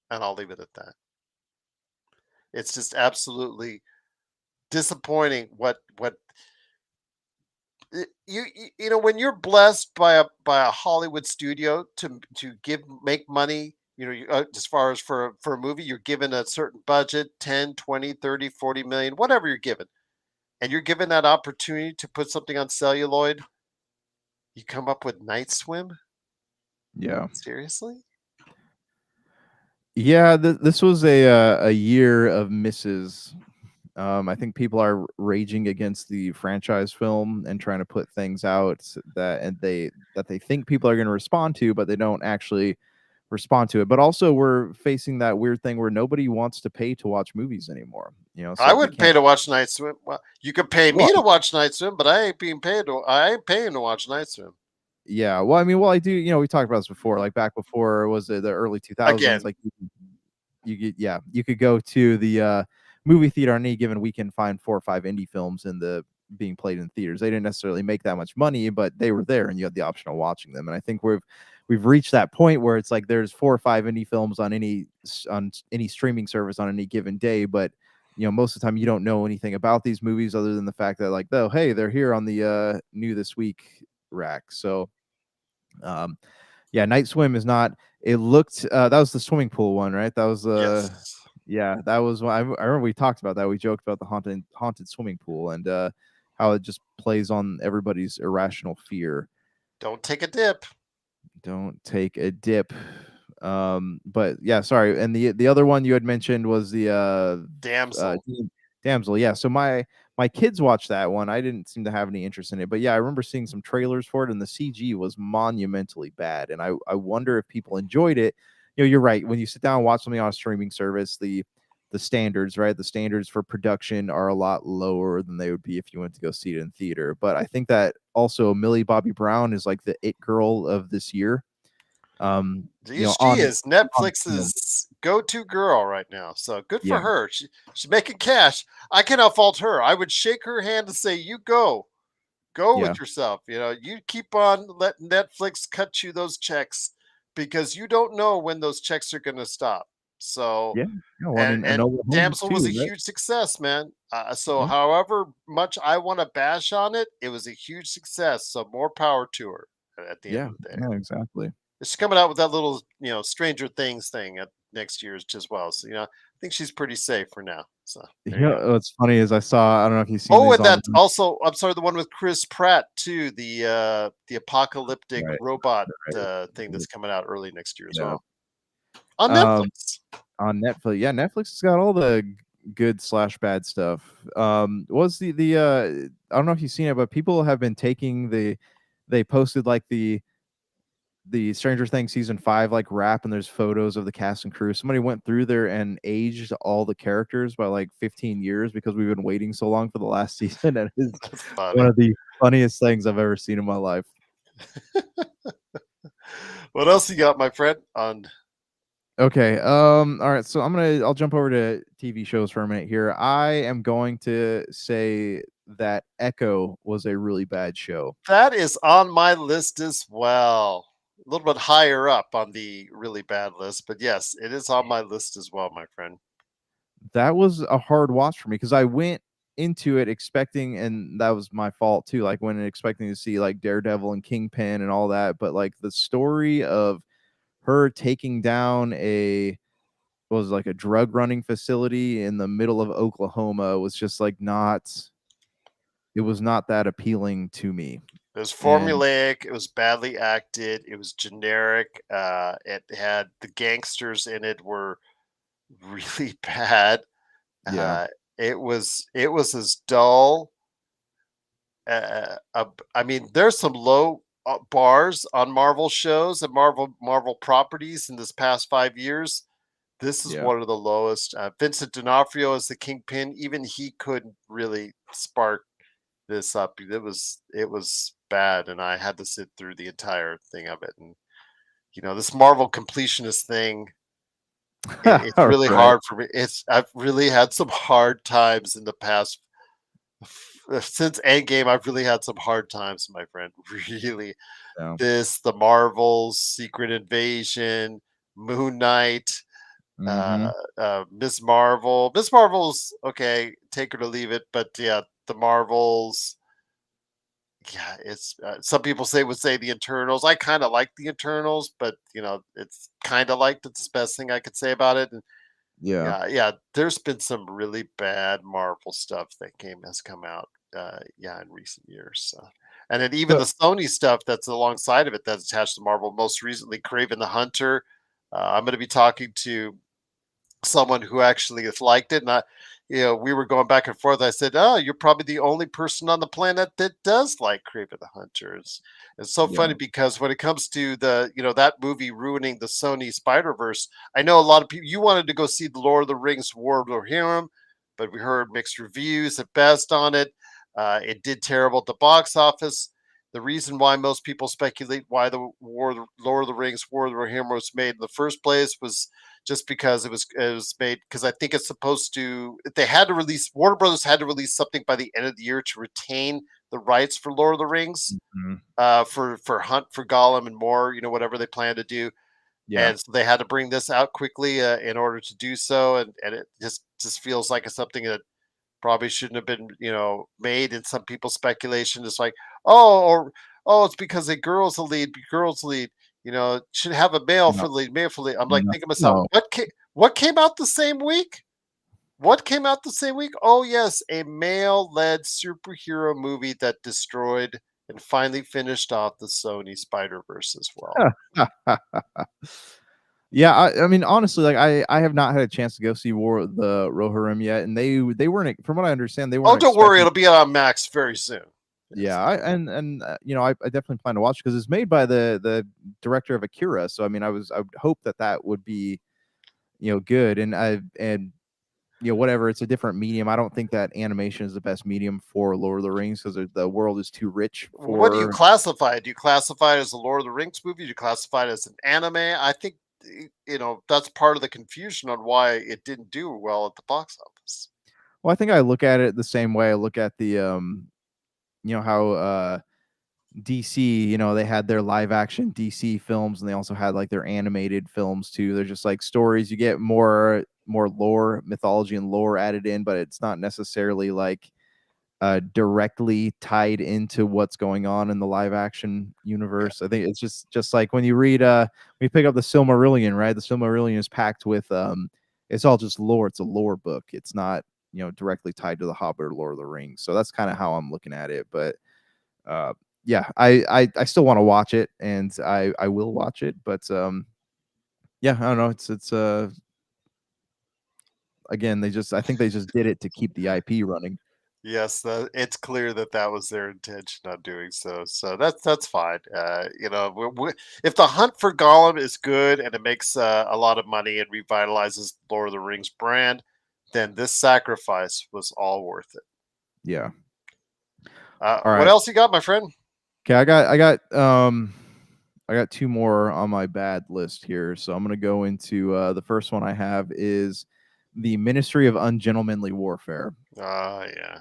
And I'll leave it at that. It's just absolutely disappointing what you know when you're blessed by a Hollywood studio to give make money, as far as for a movie, you're given a certain budget, 10, 20, 30, 40 million, whatever you're given, and you're given that opportunity to put something on celluloid. You come up with Night Swim? Yeah. Seriously? Yeah, this was a year of misses. I think people are raging against the franchise film and trying to put things out that they think people are going to respond to, but they don't actually respond to it. But also, we're facing that weird thing where nobody wants to pay to watch movies anymore. So I if you wouldn't pay can't, to watch Night Swim. Well, you could pay well, me to watch Night Swim, but I ain't paying to watch Night Swim. yeah, well, I mean, well, I do. We talked about this before, like back before was it the early 2000s, Again, like you could go to the movie theater on any given weekend, find 4 or 5 indie films in the being played in theaters. They didn't necessarily make that much money, but they were there and you had the option of watching them. And I think we've reached that point where it's like there's 4 or 5 indie films on any streaming service on any given day, but most of the time you don't know anything about these movies other than the fact that, like, oh, hey, they're here on the new this week rack. So um yeah, Night Swim is not. It looked that was the swimming pool one, right? That was yes. yeah, that was one. I remember we talked about that. We joked about the haunted swimming pool and how it just plays on everybody's irrational fear. Don't take a dip. Don't take a dip. But yeah, sorry. And the other one you had mentioned was the Damsel. Damsel. Yeah. So my kids watched that one. I didn't seem to have any interest in it, but yeah, I remember seeing some trailers for it, and the CG was monumentally bad. And I wonder if people enjoyed it. You're right. When you sit down and watch something on a streaming service, the standards, right? The standards for production are a lot lower than they would be if you went to go see it in theater. But I think that also Millie Bobby Brown is like the it girl of this year. She On is film. Netflix's go-to girl right now. So good for Yeah, her. She's making cash. I cannot fault her. I would shake her hand and say, "You go yeah, with yourself. You keep on letting Netflix cut you those checks because you don't know when those checks are going to stop." So, yeah. No, well, I and mean, and Enola Holmes Damsel was a too, right? huge success, man. So, Yeah, however much I want to bash on it, it was a huge success. So, more power to her at the end yeah, of the day. no, exactly. She's coming out with that little, Stranger Things thing at next year's as well. So, I think she's pretty safe for now. So, there you go. What's funny is I don't know if you've seen Oh, these and on. that also, I'm sorry, the one with Chris Pratt too, the apocalyptic Right, robot right, thing that's coming out early next year as yeah. well on Um, Netflix. on Netflix, yeah, Netflix has got all the good slash bad stuff. Was the I don't know if you've seen it, but people have been taking they posted like the Stranger Things season 5 like wrap, and there's photos of the cast and crew. Somebody went through there and aged all the characters by like 15 years because we've been waiting so long for the last season, and it's That's one funny. of the funniest things I've ever seen in my life. What else you got, my friend? On Okay. All right. So I'll jump over to TV shows for a minute here. I am going to say that Echo was a really bad show. that is on my list as well. A little bit higher up on the really bad list, but yes, it is on my list as well, my friend. That was a hard watch for me because I went into it expecting, and that was my fault too. Like when expecting to see like Daredevil and Kingpin and all that, but like the story of her taking down a was like a drug running facility in the middle of Oklahoma was just like not it was not that appealing to me. It was And formulaic. It was badly acted. It was generic. It had the gangsters in it were really bad. yeah, Uh, it was as dull. I mean, there's some low bars on Marvel shows and Marvel properties in this past 5 years. This is yeah. one of the lowest. Vincent D'Onofrio as the Kingpin, even he couldn't really spark this up. It was bad, and I had to sit through the entire thing of it. And this Marvel completionist thing, it's really Right. hard for me. I've really had some hard times in the past since Endgame. I've really had some hard times, my friend. Really, Yeah. the Marvels, Secret Invasion, Moon Knight, uh, Mhm. Miss Marvel. Miss Marvel's okay, take her to leave it, but yeah, the Marvels. Yeah, it's some people would say the Internals. I kind of like the Internals, but it's kind of liked. It's the best thing I could say about it. And Yeah. yeah, there's been some really bad Marvel stuff that has come out. Yeah, in recent years. So. And then even So the Sony stuff that's alongside of it that's attached to Marvel. Most recently, Craven the Hunter. I'm going to be talking to someone who actually has liked it. And we were going back and forth. I said, "Oh, you're probably the only person on the planet that does like Craven the Hunter." It's so yeah. funny because when it comes to that movie ruining the Sony Spider Verse, I know a lot of people. You wanted to go see the Lord of the Rings: War of the Rohirrim, but we heard mixed reviews at best on it. It did terrible at the box office. The reason why most people speculate why the Lord of the Rings: War of the Rohirrim was made in the first place was just because it was made because I think it's supposed to they had to release Warner Brothers had to release something by the end of the year to retain the rights for Lord of the Rings, Mhm. for Hunt for Gollum and more, whatever they plan to do, Yeah. and so they had to bring this out quickly in order to do so, and it just feels like it's something that probably shouldn't have been made. And some people's speculation is like, oh, it's because a girls lead, should have a No. male for lead. I'm like No. thinking to myself, No. what came out the same week? What came out the same week? Oh yes, a male-led superhero movie that destroyed and finally finished off the Sony Spider-Verse as well. Yeah, I mean, honestly, like I have not had a chance to go see War of the Rohirrim yet, and they weren't from what I understand, they Oh, weren't don't worry, expecting. it'll be on Max very soon. Yeah, Yes. I definitely plan to watch because it's made by the director of Akira, so I mean, I would hope that that would be good, whatever. It's a different medium. I don't think that animation is the best medium for Lord of the Rings because the world is too rich What do you for. classify it? Do you classify it as a Lord of the Rings movie? Do you classify it as an anime? I think that's part of the confusion on why it didn't do well at the box office. Well, I think I look at it the same way I look at the how DC, they had their live action DC films and they also had like their animated films too. They're just like stories. You get more lore, mythology and lore added in, but it's not necessarily like directly tied into what's going on in the live action Yeah, universe. I think it's just like when you read when you pick up the Silmarillion, right? The Silmarillion is packed with it's all just lore. It's a lore book. It's not, directly tied to the Hobbit or Lord of the Rings. So that's kind of how I'm looking at it. But uh yeah, I still want to watch it and I will watch it, but yeah, I don't know. It's again, I think they just did it to keep the IP running. yes, it's clear that that was their intention on doing so. So that's fine. If the Hunt for Gollum is good and it makes a lot of money and revitalizes Lord of the Rings brand, then this sacrifice was all worth it. Yeah. All What right. else you got, my friend? Okay, I got two more on my bad list here. So I'm gonna go into the first one I have is the Ministry of Ungentlemanly Warfare. Yeah.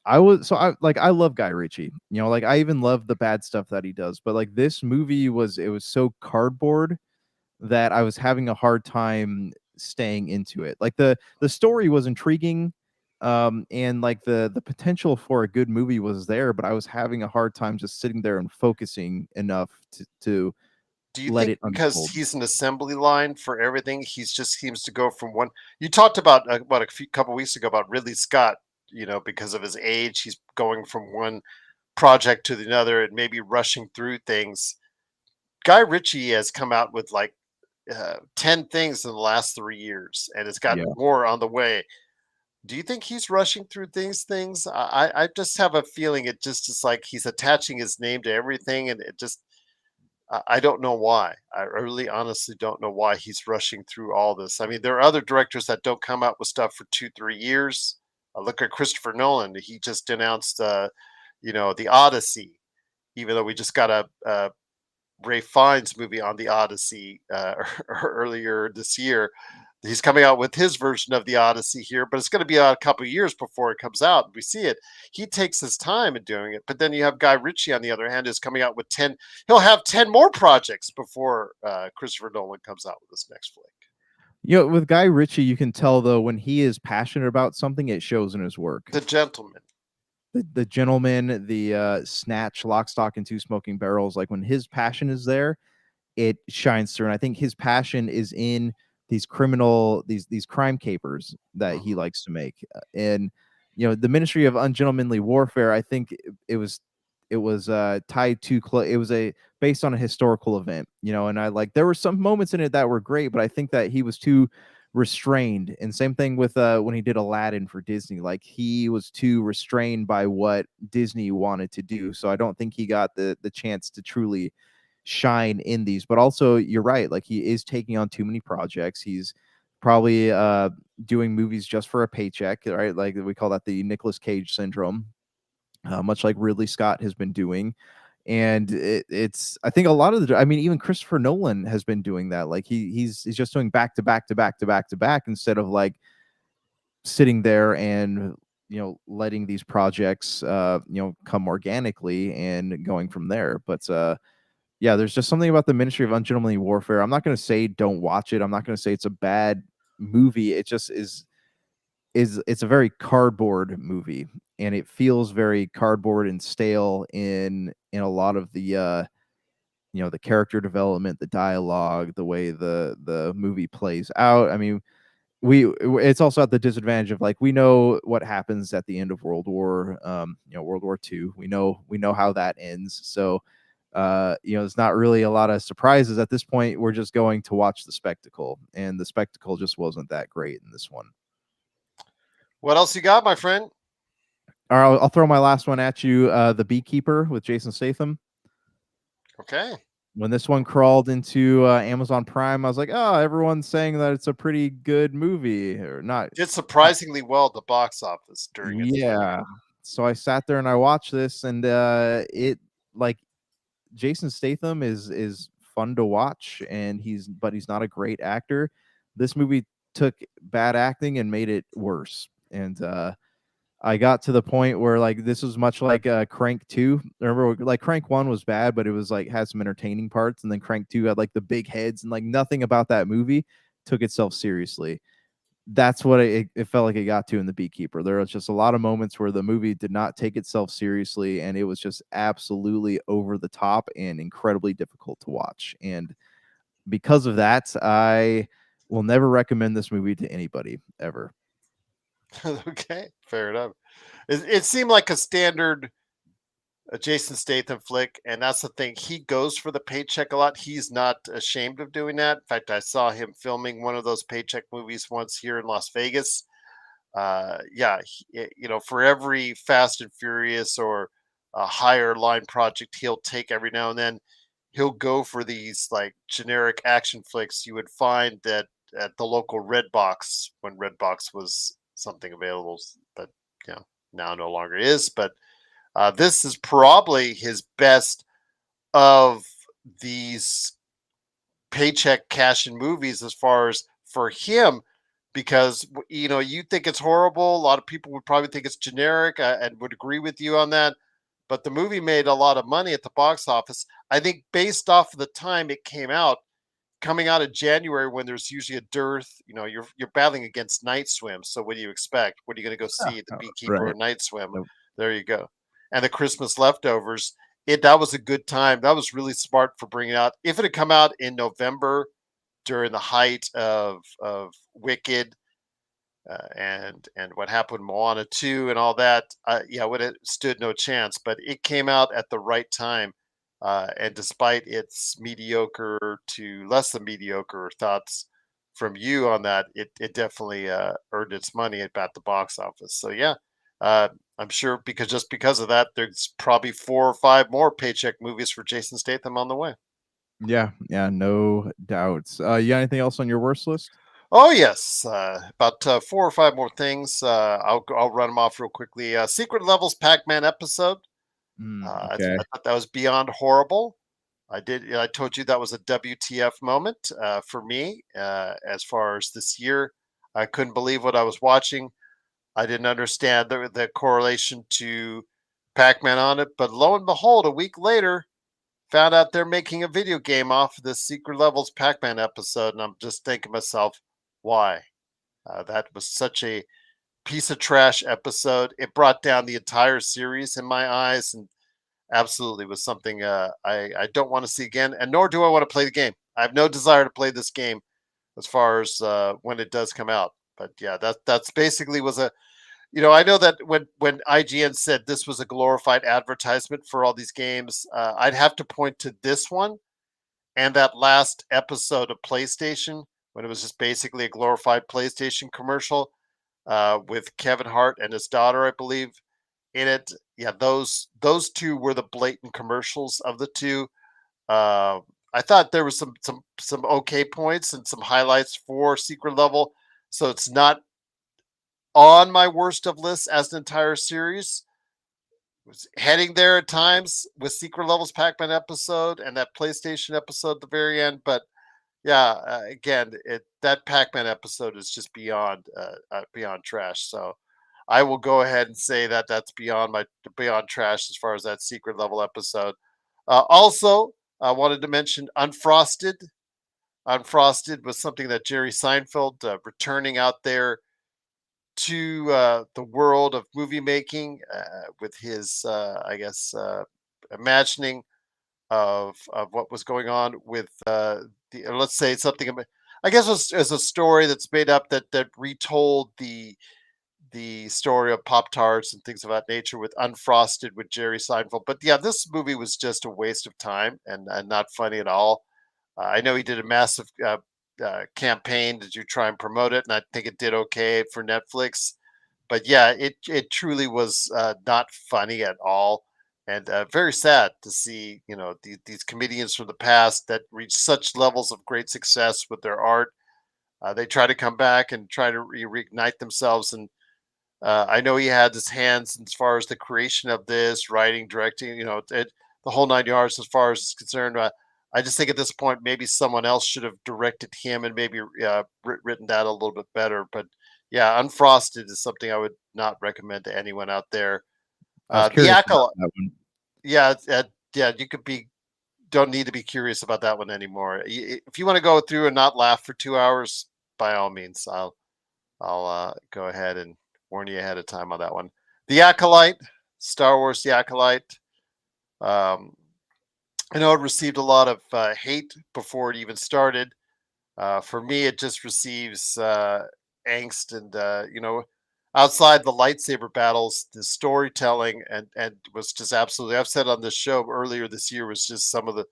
I love Guy Ritchie. Like I even love the bad stuff that he does, but like this movie was so cardboard that I was having a hard time staying into it. Like the story was intriguing, and like the potential for a good movie was there, but I was having a hard time just sitting there and focusing enough to Do you let think it because unfold. he's an assembly line for everything, he's just seems to go from one? You talked about couple weeks ago about Ridley Scott. Because of his age, he's going from one project to the other and maybe rushing through things. Guy Ritchie has come out with like 10 things in the last 3 years, and it's got Yeah. more on the way. Do you think he's rushing through things? I just have a feeling it just is like he's attaching his name to everything, and it just I don't know why. I really honestly don't know why he's rushing through all this. I mean, there are other directors that don't come out with stuff for 2, 3 years. Look at Christopher Nolan. He just announced, the Odyssey, even though we just got a Ray Fiennes movie on the Odyssey earlier this year. He's coming out with his version of the Odyssey here, but it's going to be a couple of years before it comes out. We see it. He takes his time in doing it. But then you have Guy Ritchie on the other hand, is coming out with 10. He'll have 10 more projects before Christopher Nolan comes out with this next flick. With Guy Ritchie, you can tell though when he is passionate about something, it shows in his work. The Gentleman. The Gentleman, the Snatch, Lock, Stock, and Two Smoking Barrels. Like when his passion is there, it shines through. And I think his passion is in these these crime capers that he Mhm. likes to make. And the Ministry of Ungentlemanly Warfare, I think it was tied to it was a based on a historical event, and I like there were some moments in it that were great, but I think that he was too restrained. And same thing with when he did Aladdin for Disney, like he was too restrained by what Disney wanted to do. So I don't think he got the chance to truly shine in these. But also you're right, like he is taking on too many projects. He's probably doing movies just for a paycheck, right? Like we call that the Nicolas Cage syndrome, much like Ridley Scott has been doing. And it's I think a lot of I mean, even Christopher Nolan has been doing that. Like he's just doing back to back to back to back to back instead of like sitting there and letting these projects come organically and going from there. But yeah, there's just something about the Ministry of Ungentlemanly Warfare. I'm not going to say don't watch it. I'm not going to say it's a bad movie. It just it's a very cardboard movie, and it feels very cardboard and stale in a lot of the the character development, the dialogue, the way the movie plays out. I mean, it's also at the disadvantage of like we know what happens at the end of World War II. We know how that ends. So it's not really a lot of surprises at this point. We're just going to watch the spectacle, and the spectacle just wasn't that great in this one. What else you got, my friend? All right, I'll throw my last one at you. The Beekeeper with Jason Statham. Okay. When this one crawled into Amazon Prime, I was like, oh, everyone's saying that it's a pretty good movie, or not. Did surprisingly well at the box office during its run. Yeah. So I sat there and I watched this, and it like Jason Statham is fun to watch, and he's not a great actor. This movie took bad acting and made it worse. And I got to the point where like this was much like Crank 2. Remember, like Crank 1 was bad, but it was like had some entertaining parts, and then Crank 2 had like the big heads, and like nothing about that movie took itself seriously. That's what it felt like it got to in The Beekeeper. There was just a lot of moments where the movie did not take itself seriously, and it was just absolutely over the top and incredibly difficult to watch. And because of that, I will never recommend this movie to anybody ever. Okay, fair enough. It seemed like a standard Jason Statham flick, and that's the thing. He goes for the paycheck a lot. He's not ashamed of doing that. In fact, I saw him filming one of those paycheck movies once here in Las Vegas. Yeah, for every Fast and Furious or a higher line project he'll take every now and then, he'll go for these like generic action flicks you would find that at the local Redbox when Redbox was something available, but now no longer is. But this is probably his best of these paycheck cash in movies as far as for him, because you think it's horrible. A lot of people would probably think it's generic, and would agree with you on that. But the movie made a lot of money at the box office. I think based off of the time it came out, coming out of January when there's usually a dearth, you're battling against Night Swim. So what do you expect? What are you going to go see? The Beekeeper or Right. Night Swim? Nope. There you go. And the Christmas Leftovers. That was a good time. That was really smart for bringing out. If it had come out in November during the height of Wicked, and what happened with Moana 2 and all that, yeah, would have stood no chance. But it came out at the right time, and despite its mediocre to less than mediocre thoughts from you on that, it definitely earned its money at the box office. So yeah, I'm sure because of that, there's probably 4 or 5 more paycheck movies for Jason Statham on the way. Yeah, yeah, no doubts. You got anything else on your worst list? Oh yes, about 4 or 5 more things. I'll run them off real quickly. Secret Levels Pac-Man episode. Okay. I thought that was beyond horrible. I told you that was a WTF moment for me as far as this year. I couldn't believe what I was watching. I didn't understand the correlation to Pac-Man on it, but lo and behold, a week later, found out they're making a video game off of the Secret Levels Pac-Man episode, and I'm just thinking to myself, why? That was such a piece of trash episode. It brought down the entire series in my eyes, and absolutely was something I don't want to see again, and nor do I want to play the game. I have no desire to play this game as far as when it does come out. But yeah, that's basically was a I know that when IGN said this was a glorified advertisement for all these games, I'd have to point to this one and that last episode of PlayStation when it was just basically a glorified PlayStation commercial with Kevin Hart and his daughter, I believe, in it. Yeah, those two were the blatant commercials of the two. Uh, I thought there was some okay points and some highlights for Secret Level, so it's not on my worst of lists as an entire series. Was heading there at times with Secret Levels Pac-Man episode and that PlayStation episode at the very end, but yeah, again, that Pac-Man episode is just beyond trash. So I will go ahead and say that that's beyond trash as far as that Secret Level episode. Also, I wanted to mention Unfrosted. Unfrosted was something that Jerry Seinfeld returning out there to the world of movie making with his, I guess, imagining of what was going on with let's say something I guess it was a story that's made up that retold the story of Pop Tarts and things of that nature with Unfrosted with Jerry Seinfeld. But yeah, this movie was just a waste of time and not funny at all. I know he did a massive campaign to try and promote it, and I think it did okay for Netflix. But yeah, it truly was not funny at all, and very sad to see these comedians from the past that reach such levels of great success with their art. They try to come back and try to reignite themselves, and I know he had his hands as far as the creation of this, writing, directing, the whole 9 yards as far as it's concerned. I just think at this point, maybe someone else should have directed him and maybe written that a little bit better. But yeah, Unfrosted is something I would not recommend to anyone out there. I was The curious about Acolyte, that one. yeah, yeah, don't need to be curious about that one anymore. If you want to go through and not laugh for 2 hours, by all means, I'll go ahead and warn you ahead of time on that one. The Acolyte, Star Wars: The Acolyte. Um, I know it received a lot of hate before it even started. For me, it just receives angst, and outside the lightsaber battles, the storytelling and was just absolutely. I've said on this show earlier this year was just some of the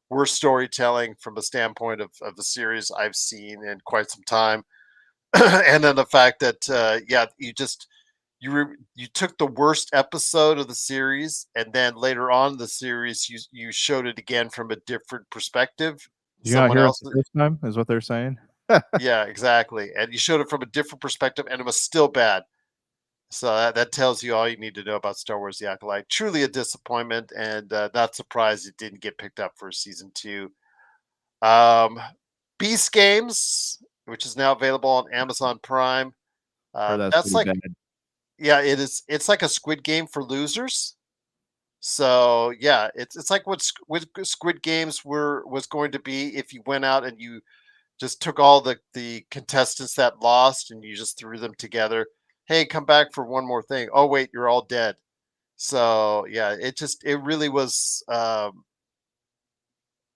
worst storytelling from a standpoint of the series I've seen in quite some time. And then the fact that yeah, you took the worst episode of the series, and then later on in the series you showed it again from a different perspective. Did you not Someone hear it else, the first time, is what they're saying? yeah, exactly, and you showed it from a different perspective, and it was still bad. So that tells you all you need to know about Star Wars: The Acolyte. Truly a disappointment, and not surprised it didn't get picked up for season two. Um, Beast Games, which is now available on Amazon Prime. Or that's That's pretty like, bad. yeah, it is. It's like a Squid Game for losers. So yeah, it's like what Squid Games was going to be if you went out and you just took all the contestants that lost and you just threw them together. Hey, come back for one more thing. Oh wait, you're all dead. So yeah, it really was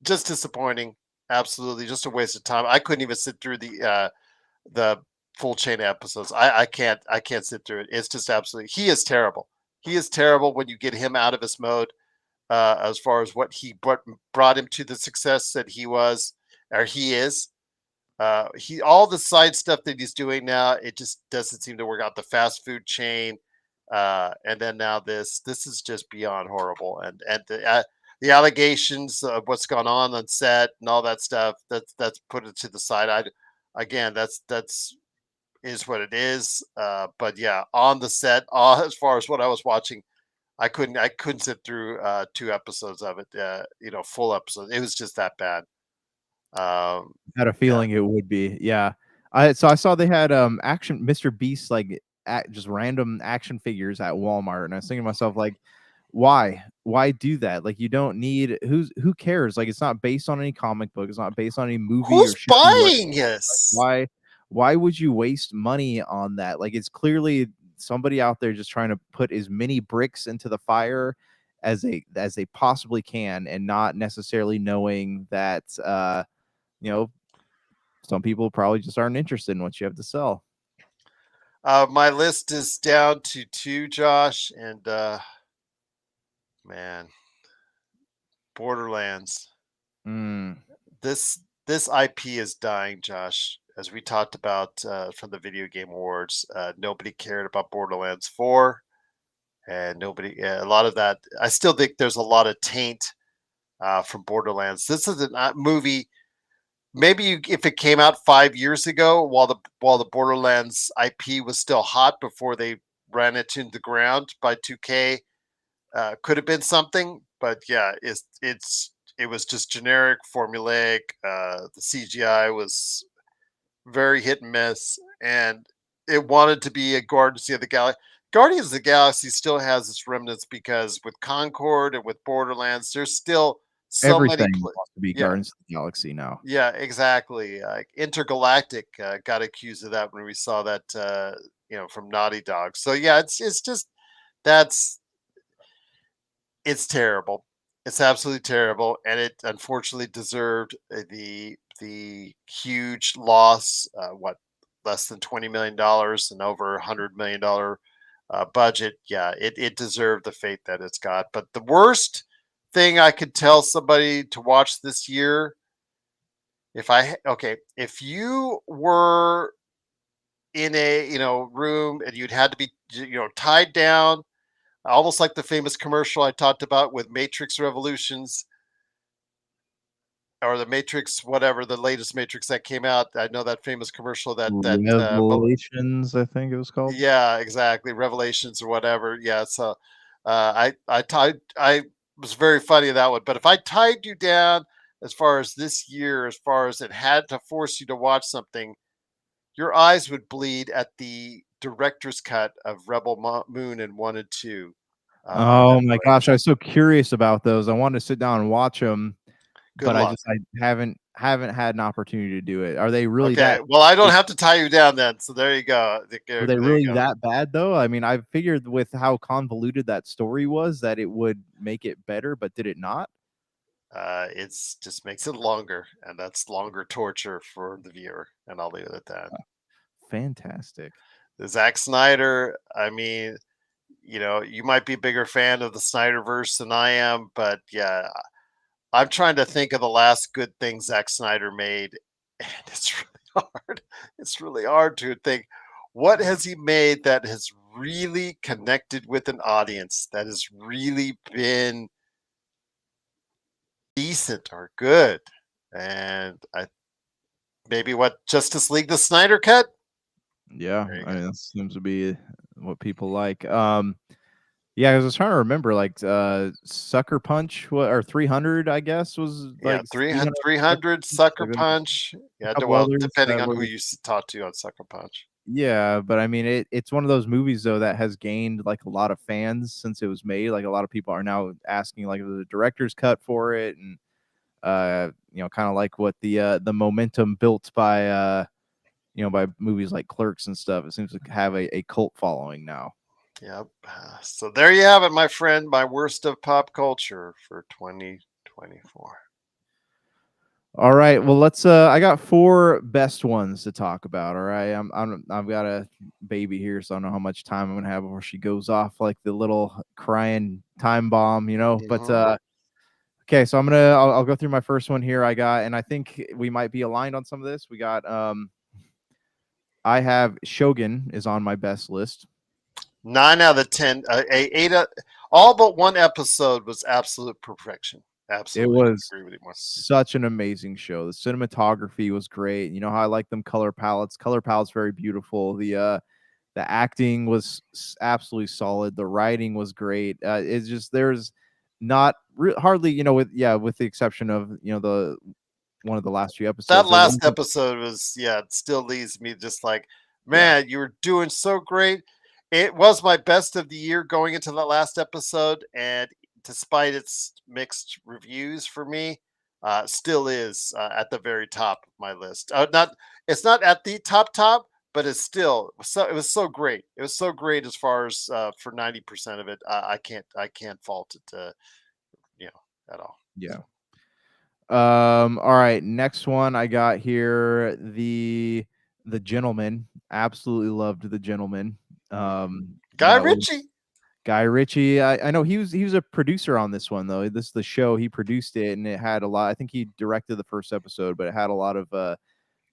just disappointing. Absolutely, just a waste of time. I couldn't even sit through the full chain of episodes. I can't sit through it. It's just absolutely, he is terrible. He is terrible when you get him out of his mode, as far as what he brought him to the success that he was or he is. He all the side stuff that he's doing now, it just doesn't seem to work out. The fast food chain, and then now this is just beyond horrible. And the allegations of what's gone on set and all that stuff, that's put it to the side. I again, that's is what it is. But yeah, on the set, as far as what I was watching, I couldn't sit through 2 episodes of it. Full episodes. It was just that bad. Had a Yeah. feeling it would be. Yeah. I saw they had action Mr. Beast like just random action figures at Walmart, and I was thinking to myself like, why? Why do that? Like you don't need who cares? Like it's not based on any comic book. It's not based on any movie or Who's show you ever buying watched. Like this? why would you waste money on that? Like it's clearly somebody out there just trying to put as many bricks into the fire as they possibly can, and not necessarily knowing that you know some people probably just aren't interested in what you have to sell. My list is down to two, Josh, and man, Borderlands. Mm, This IP is dying, Josh. As we talked about from the Video Game Awards, nobody cared about Borderlands 4, and a lot of that. I still think there's a lot of taint from Borderlands. This is a movie. Maybe if it came out 5 years ago, while the Borderlands IP was still hot before they ran it into the ground by 2K, could have been something. But yeah, it was just generic, formulaic. The CGI was very hit and miss, and it wanted to be a Guardians of the Galaxy. Guardians of the Galaxy still has its remnants because with Concord and with Borderlands, there's still so many. everything wants to be Yeah, Guardians of the Galaxy now. yeah, exactly. Intergalactic got accused of that when we saw that, from Naughty Dog. So yeah, it's just that's it's terrible. It's absolutely terrible, and it unfortunately deserved the huge loss. What, less than $20 million and over $100 million budget? Yeah, it deserved the fate that it's got. But the worst thing I could tell somebody to watch this year, if you were in a room and you'd had to be tied down, almost like the famous commercial I talked about with Matrix Revolutions, or the Matrix, whatever the latest Matrix that came out. I know that famous commercial Revelations, I think it was called. yeah, exactly, Revelations or whatever. Yeah, so I was very funny in that one. But if I tied you down as far as this year, as far as it had to force you to watch something, your eyes would bleed at the director's cut of Moon and 1 and 2 on Oh my Netflix. gosh, I was so curious about those. I wanted to sit down and watch them, Good but luck. I haven't had an opportunity to do it. Are they really Okay, that well, I don't like, have to tie you down then. So there you go. were There they you really go. that bad though? I mean, I figured with how convoluted that story was that it would make it better, but did it not? It's just makes it longer, and that's longer torture for the viewer. And I'll leave it at that. Fantastic. The Zack Snyder, I mean, you might be a bigger fan of the Snyderverse than I am, but yeah, I'm trying to think of the last good thing Zack Snyder made, and it's really hard. It's really hard to think what has he made that has really connected with an audience, that has really been decent or good. And maybe what, Justice League the Snyder cut? Yeah, There you I go. mean that seems to be what people like. Yeah, I was trying to remember like Sucker Punch what or 300, I guess, was Yeah, like 300, even 300 Sucker like there's Punch. a Yeah, couple well, others depending that on were who you talk to on Sucker Punch. yeah, but I mean it's one of those movies though that has gained like a lot of fans since it was made. Like a lot of people are now asking like the director's cut for it and kind of like what the momentum built by by movies like Clerks and stuff. It seems to have a cult following now. Yep. So there you have it, my friend. My worst of pop culture for 2024. All right. Well, let's I got four best ones to talk about. All right. I've got a baby here, so I don't know how much time I'm gonna have before she goes off like the little crying time bomb. But Mhm. okay, so I'll go through my first one here. I got, and I think we might be aligned on some of this. We got I have Shogun is on my best list. 9 out of 10. All but one episode was absolute perfection. It Absolutely, couldn't was agree with you more. such an amazing show. The cinematography was great. You know how I like them color palettes. Color palettes very beautiful. The acting was absolutely solid. The writing was great. It's just there's not hardly with the exception of the one of the last few That episodes. There last wasn't episode was, yeah, it still leaves me just like, yeah man, you were doing so great. It was my best of the year going into the last episode, and despite its mixed reviews for me, still is at the very top of my list. It's not at the top, but it's still so. It was so great. It was so great as far as for 90% of it. I can't fault it, you know, at all. yeah. All right, next one I got here the Gentleman. Absolutely loved the Gentleman. Guy That was Ritchie. Guy Ritchie. I know he was a producer on this one though. This is the show he produced it, and it had a lot. I think he directed the first episode, but it had a lot of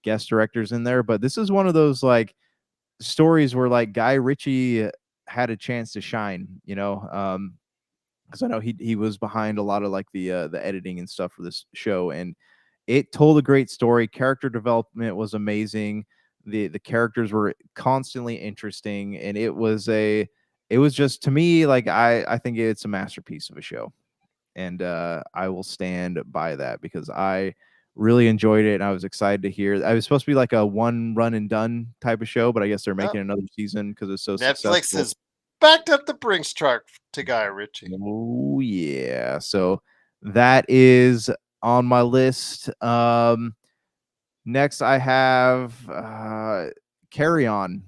guest directors in there. But this is one of those like stories where like Guy Ritchie had a chance to shine. Because I know he was behind a lot of like the editing and stuff for this show, and it told a great story. Character development was amazing. The characters were constantly interesting, and it was just to me like I think it's a masterpiece of a show, and I will stand by that because I really enjoyed it and I was excited to hear. I was supposed to be like a one run and done type of show, but I guess they're Yep. making another season because it's so Netflix successful. has backed up the Brinks truck to Guy Ritchie. Oh yeah. So that is on my list. Next I have Carry On.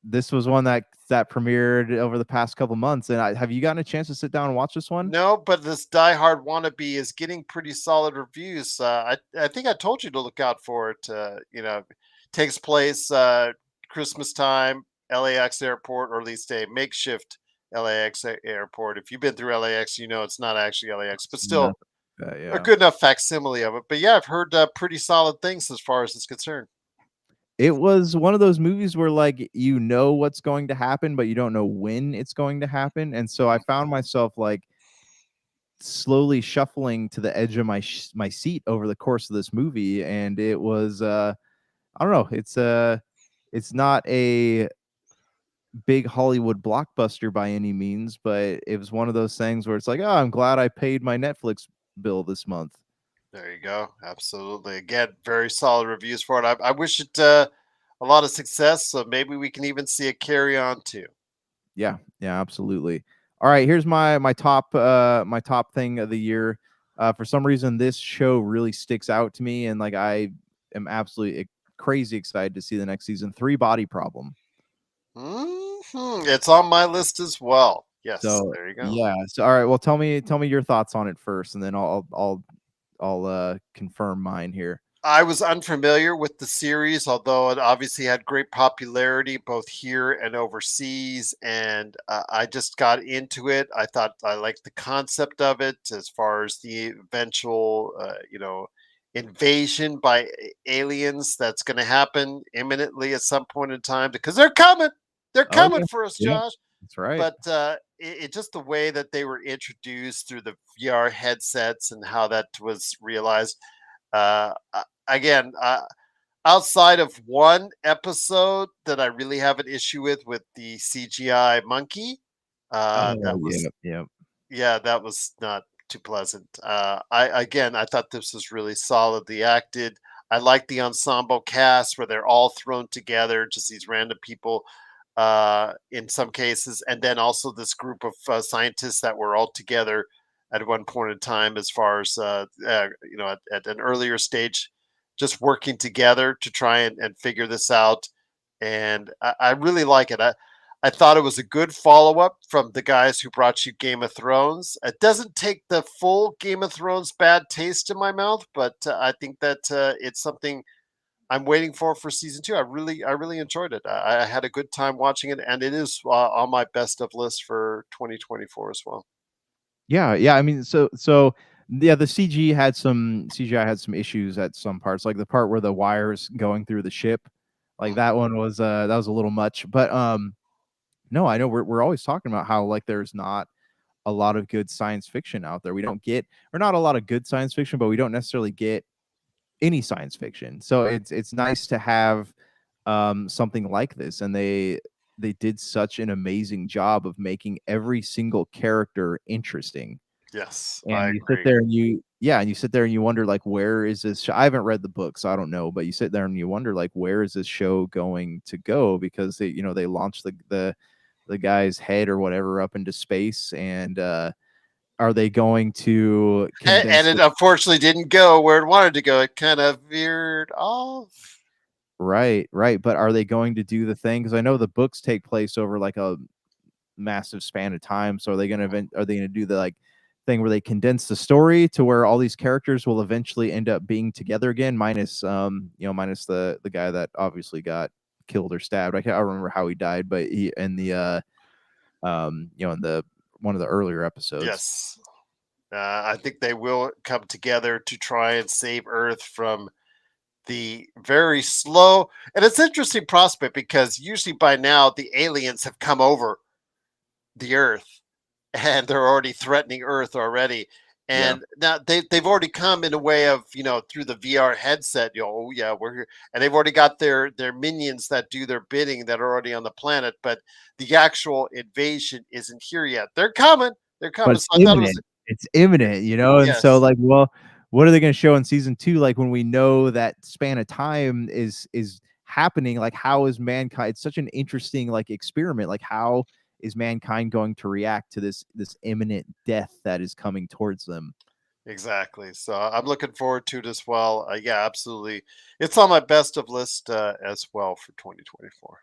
This was one that premiered over the past couple months. And have you gotten a chance to sit down and watch this one? No, but this Die Hard wannabe is getting pretty solid reviews. I think I told you to look out for it. Takes place Christmas time, LAX airport, or at least a makeshift LAX airport. If you've been through LAX, you know it's not actually LAX, but No. still a Yeah. good enough facsimile of it. But yeah, I've heard pretty solid things as far as it's concerned. It was one of those movies where like you know what's going to happen, but you don't know when it's going to happen. And so I found myself like slowly shuffling to the edge of my seat over the course of this movie, and it was I don't know, it's not a big Hollywood blockbuster by any means, but it was one of those things where it's like, oh, I'm glad I paid my Netflix bill this month. There you go. Absolutely. Again, very solid reviews for it. I wish it a lot of success. So maybe we can even see a carry on too. Yeah, yeah, absolutely. All right, here's my top thing of the year. For some reason, this show really sticks out to me, and like I am absolutely crazy excited to see the next season. Three Body Problem. It's on my list as well. Yes, So there you go. yeah. So all right. Well, tell me your thoughts on it first, and then I'll confirm mine here. I was unfamiliar with the series, although it obviously had great popularity both here and overseas. And I just got into it. I thought I liked the concept of it as far as the eventual, invasion by aliens that's going to happen imminently at some point in time because they're coming. They're Oh coming yeah, for us, yeah, Josh. that's right. But it just the way that they were introduced through the VR headsets and how that was realized. Again, outside of one episode that I really have an issue with the CGI monkey, Oh, that was yeah, yeah. yeah, that was not too pleasant. I thought this was really solidly acted. I like the ensemble cast where they're all thrown together, just these random people, in some cases, and then also this group of scientists that were all together at one point in time, as far as at an earlier stage, just working together to try and figure this out. And I really like it. I thought it was a good follow up from the guys who brought you Game of Thrones. It doesn't take the full Game of Thrones bad taste in my mouth, but I think that it's something I'm waiting for season two. I really enjoyed it. I had a good time watching it, and it is on my best of list for 2024 as well. Yeah, yeah, I mean, so yeah, the CGI had some issues at some parts, like the part where the wires going through the ship, like Mhm. that was a little much, but, no, I know we're always talking about how, like, there's not a lot of good science fiction out there. We don't get or not a lot of good science fiction, but we don't necessarily get any science fiction. So it's nice to have something like this, and they did such an amazing job of making every single character interesting. Yes, And I you sit agree. there and you sit there and you wonder like where is this I haven't read the book, so I don't know, but you sit there and you wonder like where is this show going to go because they launched the guy's head or whatever up into space and are they going to And condense it the unfortunately didn't go where it wanted to go. It kind of veered off. right, right, but are they going to do the thing because I know the books take place over like a massive span of time. So are they gonna do the like thing where they condense the story to where all these characters will eventually end up being together again, minus minus the guy that obviously got killed or stabbed. I don't remember how he died, but he in the in the one of the earlier episodes. Yes. I think they will come together to try and save Earth from the very slow. And it's interesting prospect because usually by now the aliens have come over the Earth and they're already threatening Earth already. Yeah. And now they've already come in a way of through the VR headset. Oh yeah, we're here, and they've already got their minions that do their bidding that are already on the planet. But the actual invasion isn't here yet. They're coming. They're But coming. it's So I thought it was imminent. It's imminent, and so, yes, like, well, what are they gonna show in season 2, like, when we know that span of time is happening, like, how is mankind it's such an interesting, like, experiment, like, how is mankind going to react to this imminent death that is coming towards them? exactly. So I'm looking forward to it as well. Yeah, absolutely. It's on my best of list as well for 2024.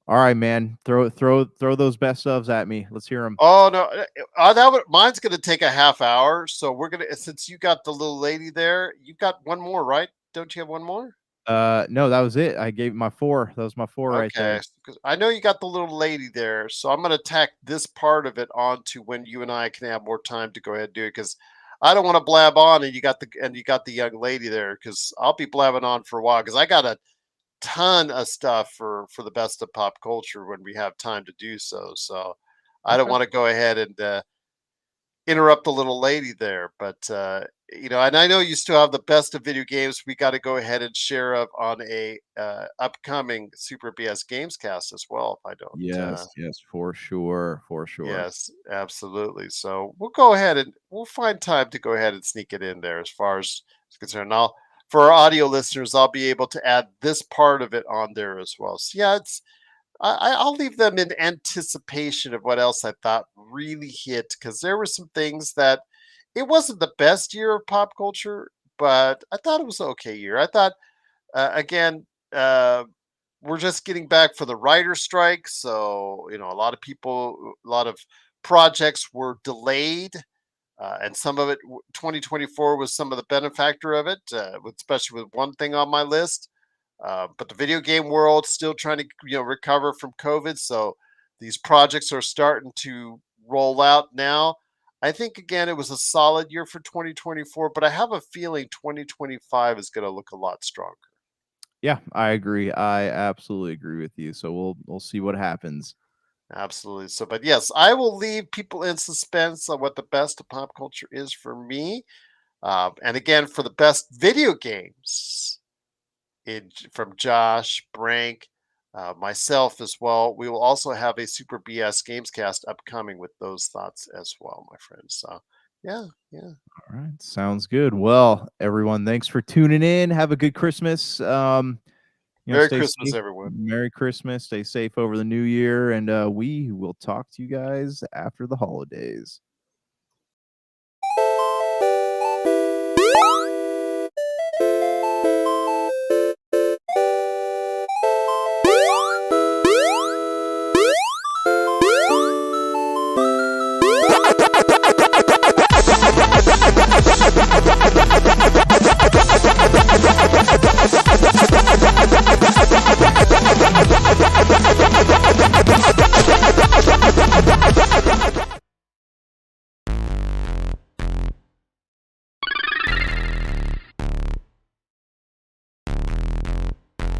Alright, man. Throw those best ofs at me. Let's hear them. Oh no, mine's gonna take a half hour. So we're gonna since you got the little lady there, you've got one more, right? Don't you have one more? No, that was it. I gave my 4. That was my 4 right Okay, there. because I know you got the little lady there, so I'm gonna tack this part of it onto when you and I can have more time to go ahead and do it. Because I don't want to blab on, and you got the young lady there. Because I'll be blabbing on for a while. Because I got a ton of stuff for the best of pop culture when we have time to do so. So I don't Okay. want to go ahead and interrupt the little lady there. But and I know you still have the best of video games. We got to go ahead and share up on a upcoming Super BS Games cast as well. If I don't, Yes, yes, for sure, for sure. yes, absolutely. So we'll go ahead and we'll find time to go ahead and sneak it in there as far as it's concerned. I'll for our audio listeners, I'll be able to add this part of it on there as well. So yeah, it's I'll leave them in anticipation of what else I thought really hit because there were some things that it wasn't the best year of pop culture, but I thought it was an okay year. I thought again, we're just getting back for the writer strike, so a lot of people, a lot of projects were delayed, and some of it, 2024 was some of the benefactor of it, especially with one thing on my list. But the video game world still trying to recover from COVID, so these projects are starting to roll out now. I think again it was a solid year for 2024, but I have a feeling 2025 is going to look a lot stronger. Yeah, I agree. I absolutely agree with you. So we'll see what happens. Absolutely. So, but yes, I will leave people in suspense on what the best of pop culture is for me. And again, for the best video games, from Josh, Brank, myself as well. We will also have a Super BS Gamescast upcoming with those thoughts as well, my friends. So, yeah. All right, sounds good. Well, everyone, thanks for tuning in. Have a good Christmas. Merry Stay Christmas, safe. everyone. Merry Christmas. Stay safe over the new year, and we will talk to you guys after the holidays.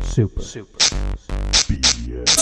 Super BS.